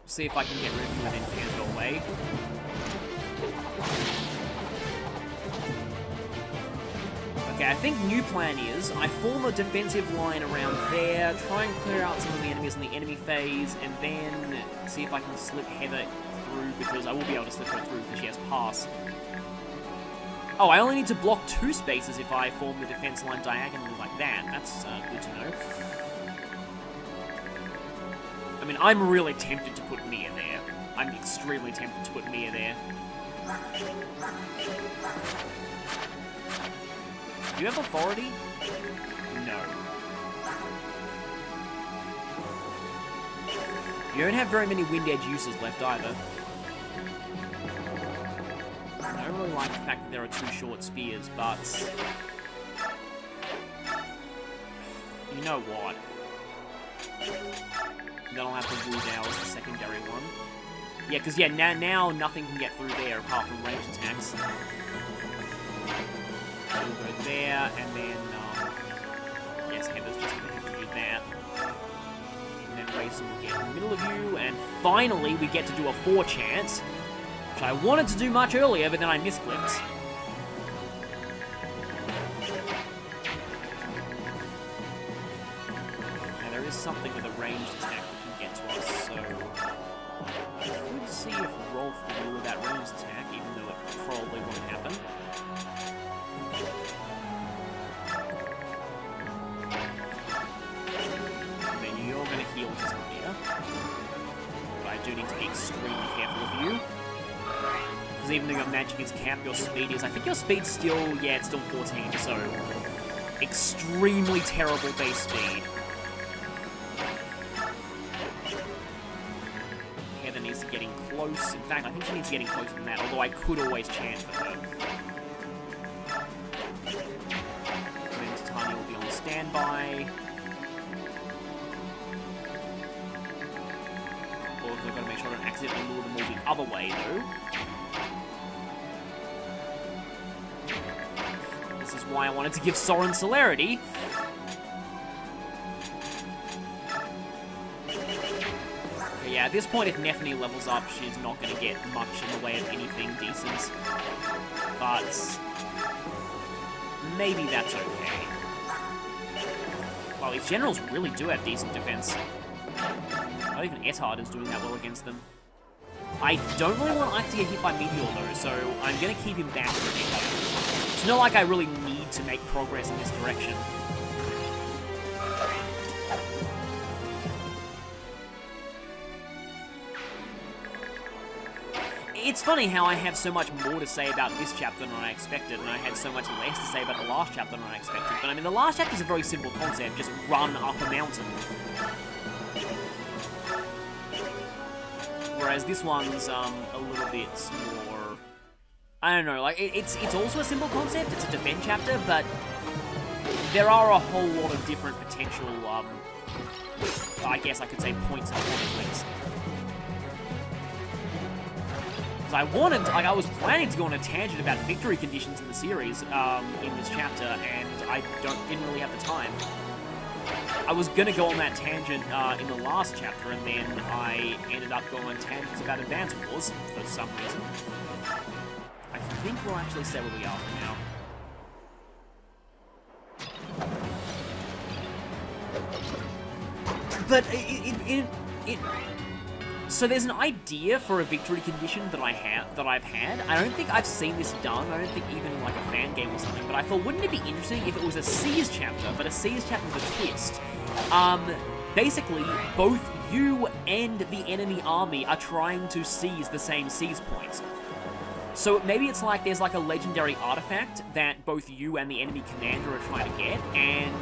See if I can get rid of him and then can go away. Okay, I think new plan is I form a defensive line around there, try and clear out some of the enemies in the enemy phase, and then see if I can slip Heather through, because I will be able to slip her through because she has pass. Oh, I only need to block 2 spaces if I form the defense line diagonally like that. That's good to know. I mean, I'm really tempted to put Mia there. I'm extremely tempted to put Mia there. Do you have authority? No. You don't have very many Wind Edge uses left either. I don't really like the fact that there are 2 short spears, but... You know what? Then I'll have to Wu Dao as the secondary one. Yeah, because now nothing can get through there apart from range attacks. We'll go there, and then... yes, Heather's just going to have to do that. And then Rayson will get in the middle of you, and finally we get to do a 4-chance. Which I wanted to do much earlier, but then I misclicked. Now there is something with a ranged attack that can get to us, so... I could see if Rolf could lure that ranged attack, even though it probably won't happen. Titania. But I do need to be extremely careful of you. Because even though your magic is capped, your speed is... I think your speed's still... Yeah, it's still 14, so... Extremely terrible base speed. Heather needs to get in close. In fact, I think she needs to get in closer than that, although I could always chant for her. Then Titania will be on standby. Also, I've got to make sure I don't accidentally lure them all the other way, though. This is why I wanted to give Soren celerity. But yeah, at this point, if Nephany levels up, she's not going to get much in the way of anything decent. But maybe that's okay. Well, these generals really do have decent defense. Not even Etard is doing that well against them. I don't really want Ike to get hit by Meteor, though, so I'm going to keep him back for a bit. It's not like I really need to make progress in this direction. It's funny how I have so much more to say about this chapter than I expected, and I had so much less to say about the last chapter than I expected. But I mean, the last chapter is a very simple concept, just run up a mountain. Whereas this one's a little bit more... I don't know, like, it's also a simple concept, it's a defend chapter, but there are a whole lot of different potential, I guess I could say points of conflict. Because I wanted, like, I was planning to go on a tangent about victory conditions in the series, in this chapter, and I didn't really have the time. I was gonna go on that tangent in the last chapter, and then I ended up going on tangents about Advance Wars for some reason. I think we'll actually say where we are for now. But so there's an idea for a victory condition that I've had. I don't think I've seen this done. I don't think even in like a fan game or something. But I thought, wouldn't it be interesting if it was a siege chapter, but a siege chapter with a twist? Basically, both you and the enemy army are trying to seize the same siege points. So maybe it's like there's like a legendary artifact that both you and the enemy commander are trying to get, and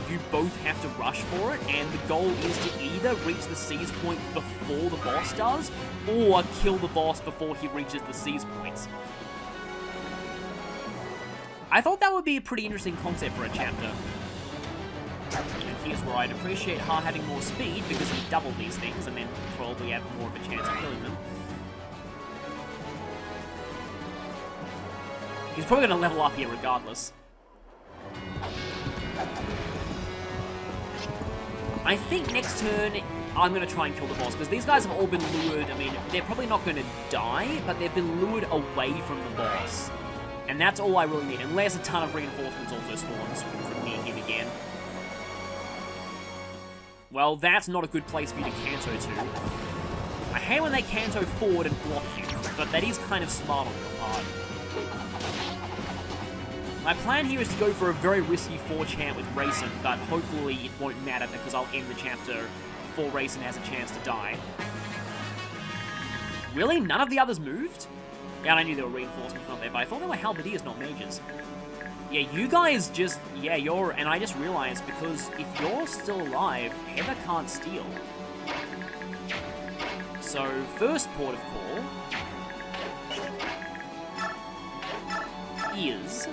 you both have to rush for it, and the goal is to either reach the seize point before the boss does, or kill the boss before he reaches the seize points. I thought that would be a pretty interesting concept for a chapter. And here's where I'd appreciate Ha having more speed, because he doubled these things, and then probably have more of a chance of killing them. He's probably going to level up here regardless. I think next turn, I'm going to try and kill the boss, because these guys have all been lured. I mean, they're probably not going to die, but they've been lured away from the boss. And that's all I really need, unless a ton of reinforcements also spawns from near him again. Well, that's not a good place for you to Kanto to. I hate when they Kanto forward and block you, but that is kind of smart on your part. My plan here is to go for a very risky 4-chant with Raisin, but hopefully it won't matter because I'll end the chapter before Raisin has a chance to die. Really? None of the others moved? Yeah, I knew there were reinforcements not there, but I thought they were halberdiers, not mages. Yeah, you guys just... Yeah, you're... And I just realized, because if you're still alive, Heather can't steal. So, first port of call is...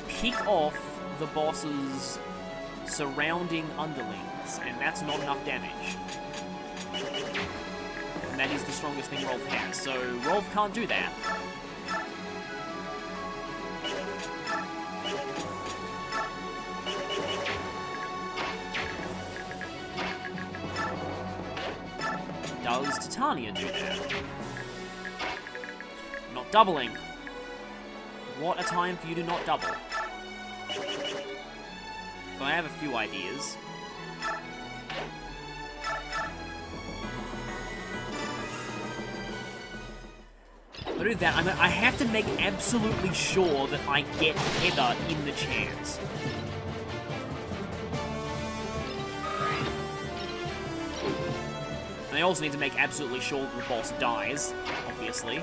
pick off the boss's surrounding underlings, and that's not enough damage. And that is the strongest thing Rolf has, so Rolf can't do that. Does Titania do that? Not doubling. What a time for you to not double. But I have a few ideas. I'll do that. I have to make absolutely sure that I get Heather in the chance. they also need to make absolutely sure that the boss dies, obviously.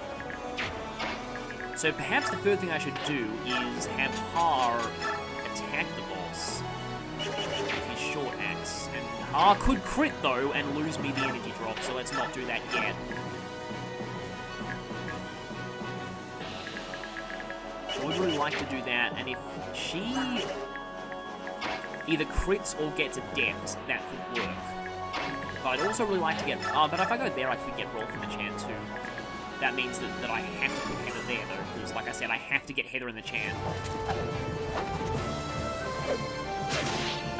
So perhaps the third thing I should do is have Har attack the boss with his short axe. And Har could crit, though, and lose me the energy drop, so let's not do that yet. I would really like to do that, and if she either crits or gets adept, that could work. But I'd also really like to get... but if I go there, I could get Rolf in the Chan too. That means that I have to put Heather there, though, because, like I said, I have to get Heather in the Chan.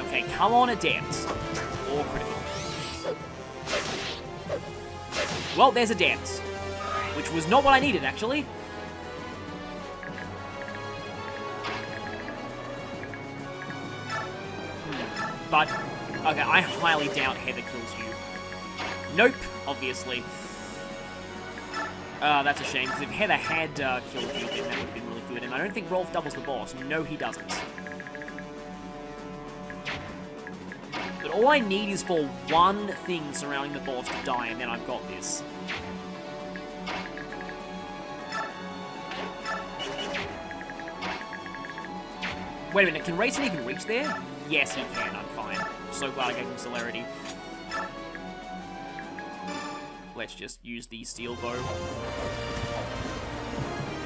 Okay, come on, adept. Or critical. Well, there's adept. Which was not what I needed, actually. But, okay, I highly doubt Heather kills you. Nope, obviously. That's a shame, because if Heather had killed you, then that would have been really good. And I don't think Rolf doubles the boss. No, he doesn't. But all I need is for one thing surrounding the boss to die, and then I've got this. Wait a minute, can Rayson even reach there? Yes, he can, I'm fine. So glad I gave him celerity. Let's just use the steel bow.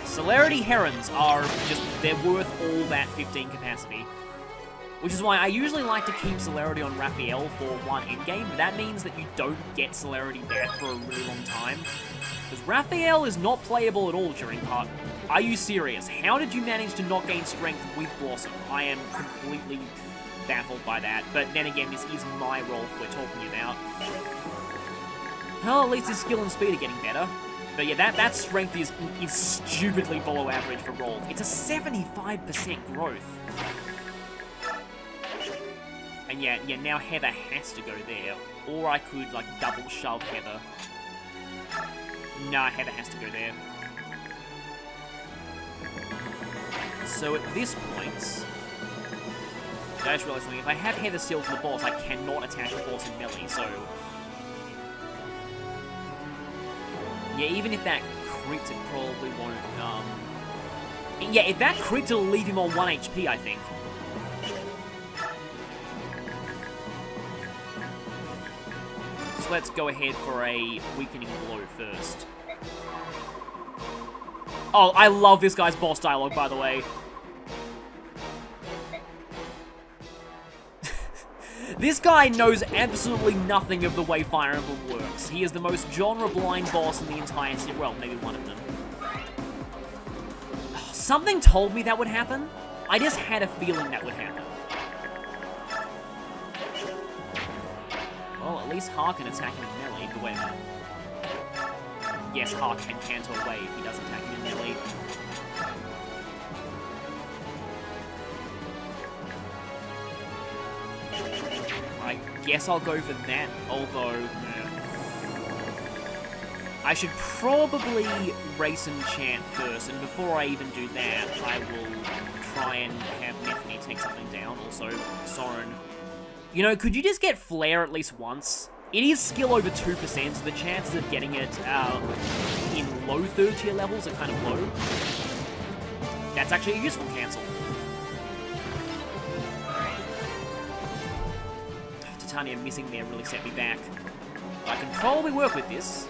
Celerity herons are just, they're worth all that 15 capacity. Which is why I usually like to keep celerity on Raphael for one endgame, but that means that you don't get celerity back for a really long time. Because Raphael is not playable at all during part. Are you serious? How did you manage to not gain strength with Blossom? I am completely baffled by that. But then again, this is my Rolf we're talking about. Well, at least his skill and speed are getting better. But yeah, that strength is stupidly below average for Rolf. It's a 75% growth. And yeah, now Heather has to go there. Or I could, like, double shove Heather. Nah, Heather has to go there. So at this point... I just realized something. If I have Heather sealed for the boss, I cannot attack the boss in melee, so... Yeah, even if that crits, it probably won't, Yeah, if that crits, it'll leave him on 1 HP, I think. So let's go ahead for a weakening blow first. Oh, I love this guy's boss dialogue, by the way. This guy knows absolutely nothing of the way Fire Emblem works. He is the most genre-blind boss in the entire series. Well, maybe one of them. Something told me that would happen. I just had a feeling that would happen. Well, at least Har can attack him in melee, but wait a minute. Yes, Har can canter away if he does attack him in melee. I guess I'll go for that, although... I should probably race and chant first, and before I even do that, I will try and have Nethany take something down. Also, Soren. You know, could you just get Flare at least once? It is skill over 2%, so the chances of getting it in low 3rd tier levels are kind of low. That's actually a useful cancel. Titania missing there really set me back. I can probably work with this.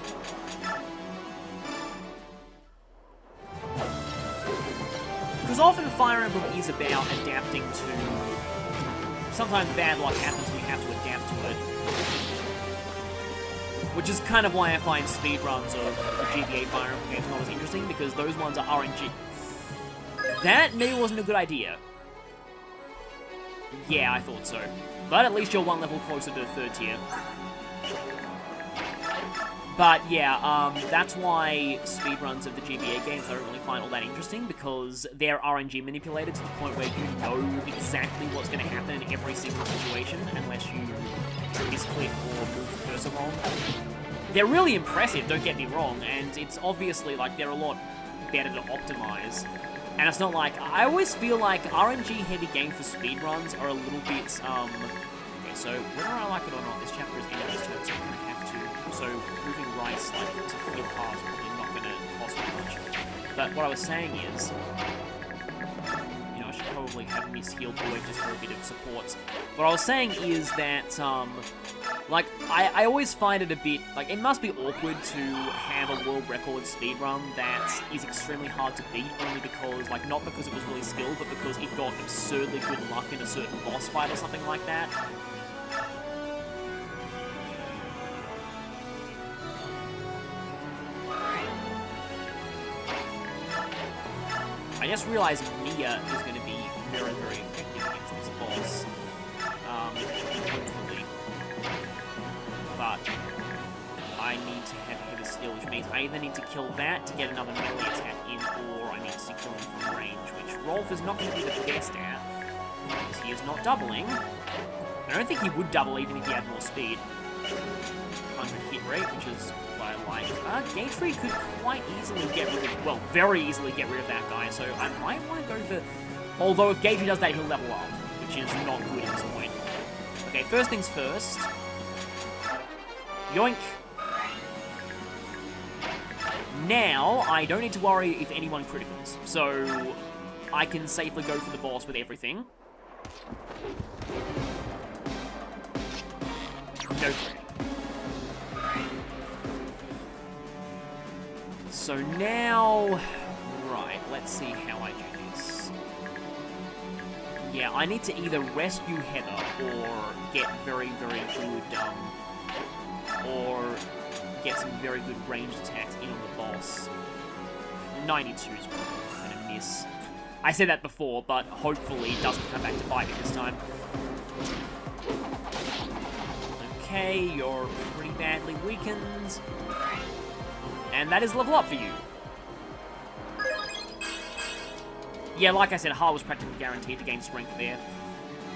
Because often Fire Emblem is about adapting to... Sometimes bad luck happens and you have to adapt to it. Which is kind of why I find speedruns of the GBA Fire Emblem games not as interesting, because those ones are RNG. That maybe wasn't a good idea. Yeah, I thought so. But at least you're one level closer to 3rd tier. But yeah, that's why speedruns of the GBA games I don't really find all that interesting, because they're RNG manipulated to the point where you know exactly what's going to happen in every single situation, unless you misclick or move the cursor wrong. They're really impressive, don't get me wrong, and it's obviously like they're a lot better to optimize. And it's not like, I always feel like RNG heavy games for speedruns are a little bit, okay, So, whether I like it or not, this chapter is ending this turn, so I'm going to have to... So, moving Rice, like, to heal paths is probably not going to cost me much. But what I was saying is... You know, I should probably have Miss Heal Boy just for a bit of support. What I was saying is that, like, I always find it a bit... Like, it must be awkward to have a world record speedrun that is extremely hard to beat, only because, like, not because it was really skilled, but because it got absurdly good luck in a certain boss fight or something like that. I just realized Mia is going to be very, very effective against this boss. Hopefully. But I need to have heavy skill, which means I either need to kill that to get another melee attack in, or I need to kill him from range, which Rolf is not going to be the best at, because he is not doubling. I don't think he would double even if he had more speed. 100 hit rate, which is what I like. Gatry could quite easily get rid of, well, very easily get rid of that guy, so I might want to go for... Although if Gatry does that, he'll level up, which is not good at this point. Okay, first things first. Yoink. Now, I don't need to worry if anyone criticals, so I can safely go for the boss with everything. No crit. So now... Right, let's see how I do this. Yeah, I need to either rescue Heather or get very, very good, or get some very good ranged attacks in on the boss. 92 is probably going to miss. I said that before, but hopefully it doesn't come back to bite me this time. Okay, you're pretty badly weakened. And that is level up for you. Yeah, like I said, Ha was practically guaranteed to gain strength there.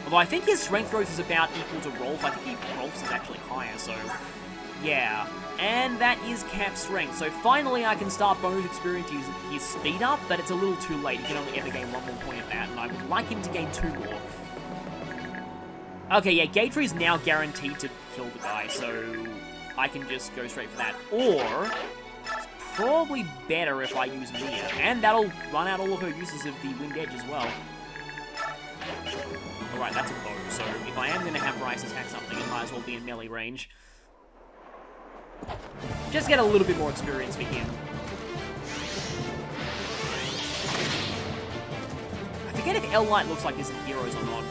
Although I think his strength growth is about equal to Rolf. I think Rolf's is actually higher, so... Yeah. And that is Cap's strength. So finally I can start bonus experiencing his speed up, but it's a little too late. He can only ever gain 1 more point of that, and I would like him to gain 2 more. Okay, yeah, Gatry's now guaranteed to kill the guy, so I can just go straight for that. Or... Probably better if I use Mia, and that'll run out all of her uses of the Wind Edge as well. Alright, that's a bow, so if I am going to have Rice attack something, it might as well be in melee range. Just get a little bit more experience for him. I forget if L-Light looks like this in Heroes or not.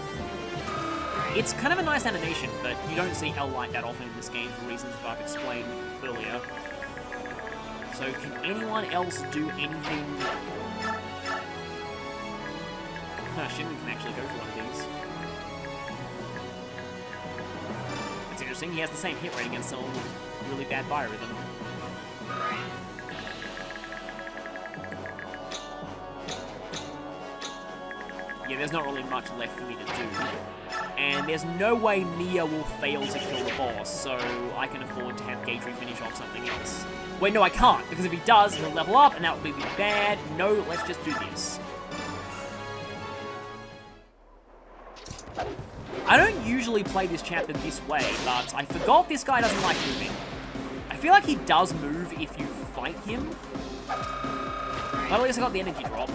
It's kind of a nice animation, but you don't see L-Light that often in this game for reasons that I've explained earlier. So, can anyone else do anything? Shinran can actually go for one of these. That's interesting. He has the same hit rate against someone with really bad biorhythm. Yeah, there's not really much left for me to do. And there's no way Mia will fail to kill the boss, so I can afford to have Gatry finish off something else. Wait, no, I can't, because if he does, he'll level up, and that would be bad. No, let's just do this. I don't usually play this chapter this way, but I forgot this guy doesn't like moving. I feel like he does move if you fight him. But at least I got the energy drop.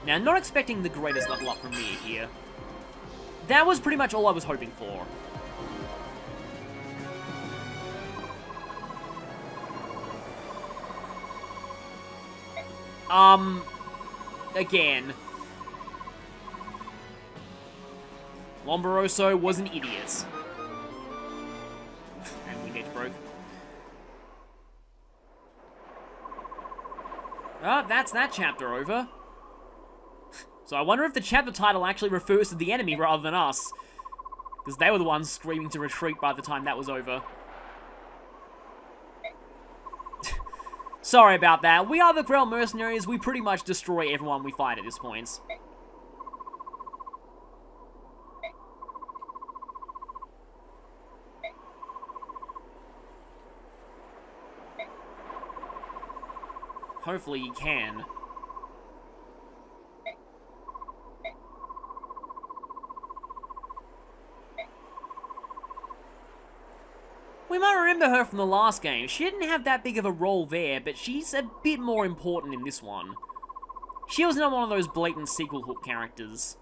Now, not expecting the greatest level up from Mia here. That was pretty much all I was hoping for. Again. Lomboroso was an idiot. And Wind Edge broke. Oh, that's that chapter over. So I wonder if the chapter title actually refers to the enemy rather than us. Because they were the ones screaming to retreat by the time that was over. Sorry about that. We are the Grell Mercenaries. We pretty much destroy everyone we fight at this point. Hopefully you can. We might remember her from the last game. She didn't have that big of a role there, but she's a bit more important in this one. She was not one of those blatant sequel hook characters.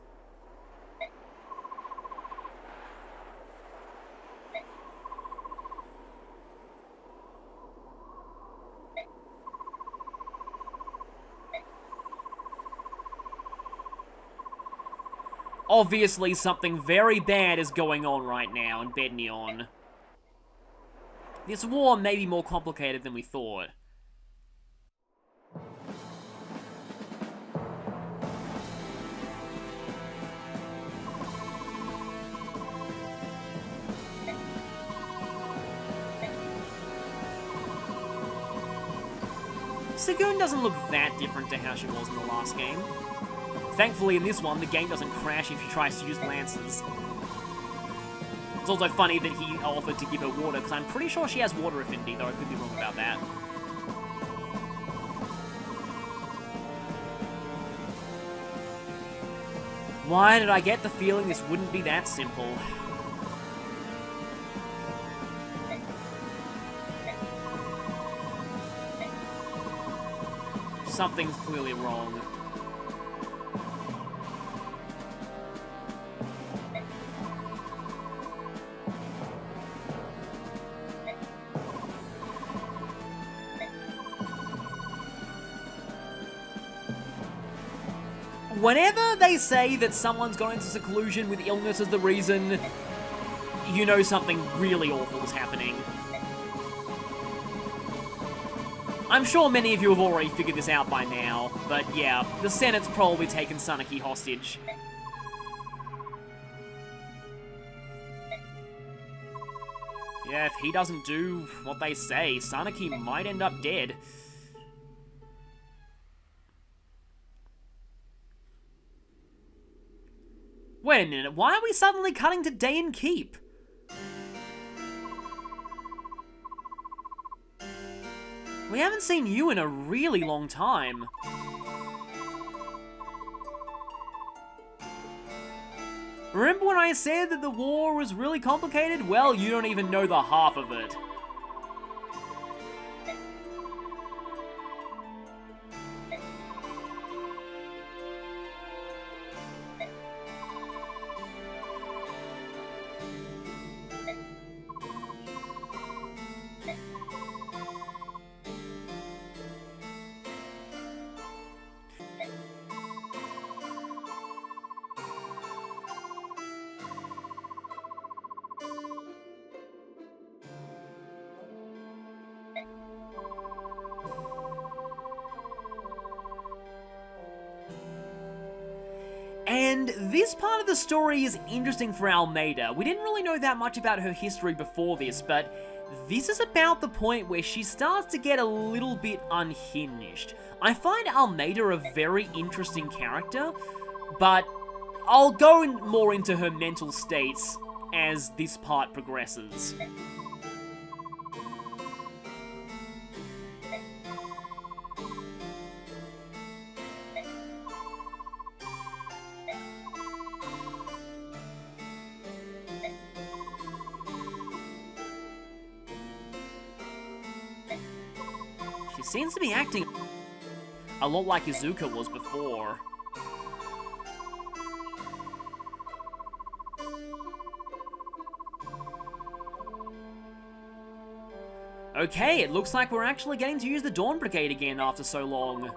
Obviously, something very bad is going on right now in Bednion. This war may be more complicated than we thought. Sagoon doesn't look that different to how she was in the last game. Thankfully, in this one, the game doesn't crash if she tries to use lances. It's also funny that he offered to give her water, because I'm pretty sure she has water affinity, though I could be wrong about that. Why did I get the feeling this wouldn't be that simple? Something's clearly wrong. Whenever they say that someone's gone into seclusion with illness as the reason, you know something really awful is happening. I'm sure many of you have already figured this out by now, but yeah, the Senate's probably taken Sanaki hostage. Yeah, if he doesn't do what they say, Sanaki might end up dead. Wait a minute, why are we suddenly cutting to Dayan Keep? We haven't seen you in a really long time. Remember when I said that the war was really complicated? Well, you don't even know the half of it. And this part of the story is interesting for Almeida. We didn't really know that much about her history before this, but this is about the point where she starts to get a little bit unhinged. I find Almeida a very interesting character, but I'll go more into her mental states as this part progresses. She seems to be acting a lot like Izuka was before. Okay, it looks like we're actually getting to use the Dawn Brigade again after so long.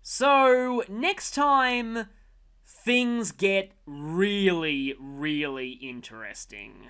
So, next time, things get really, really interesting.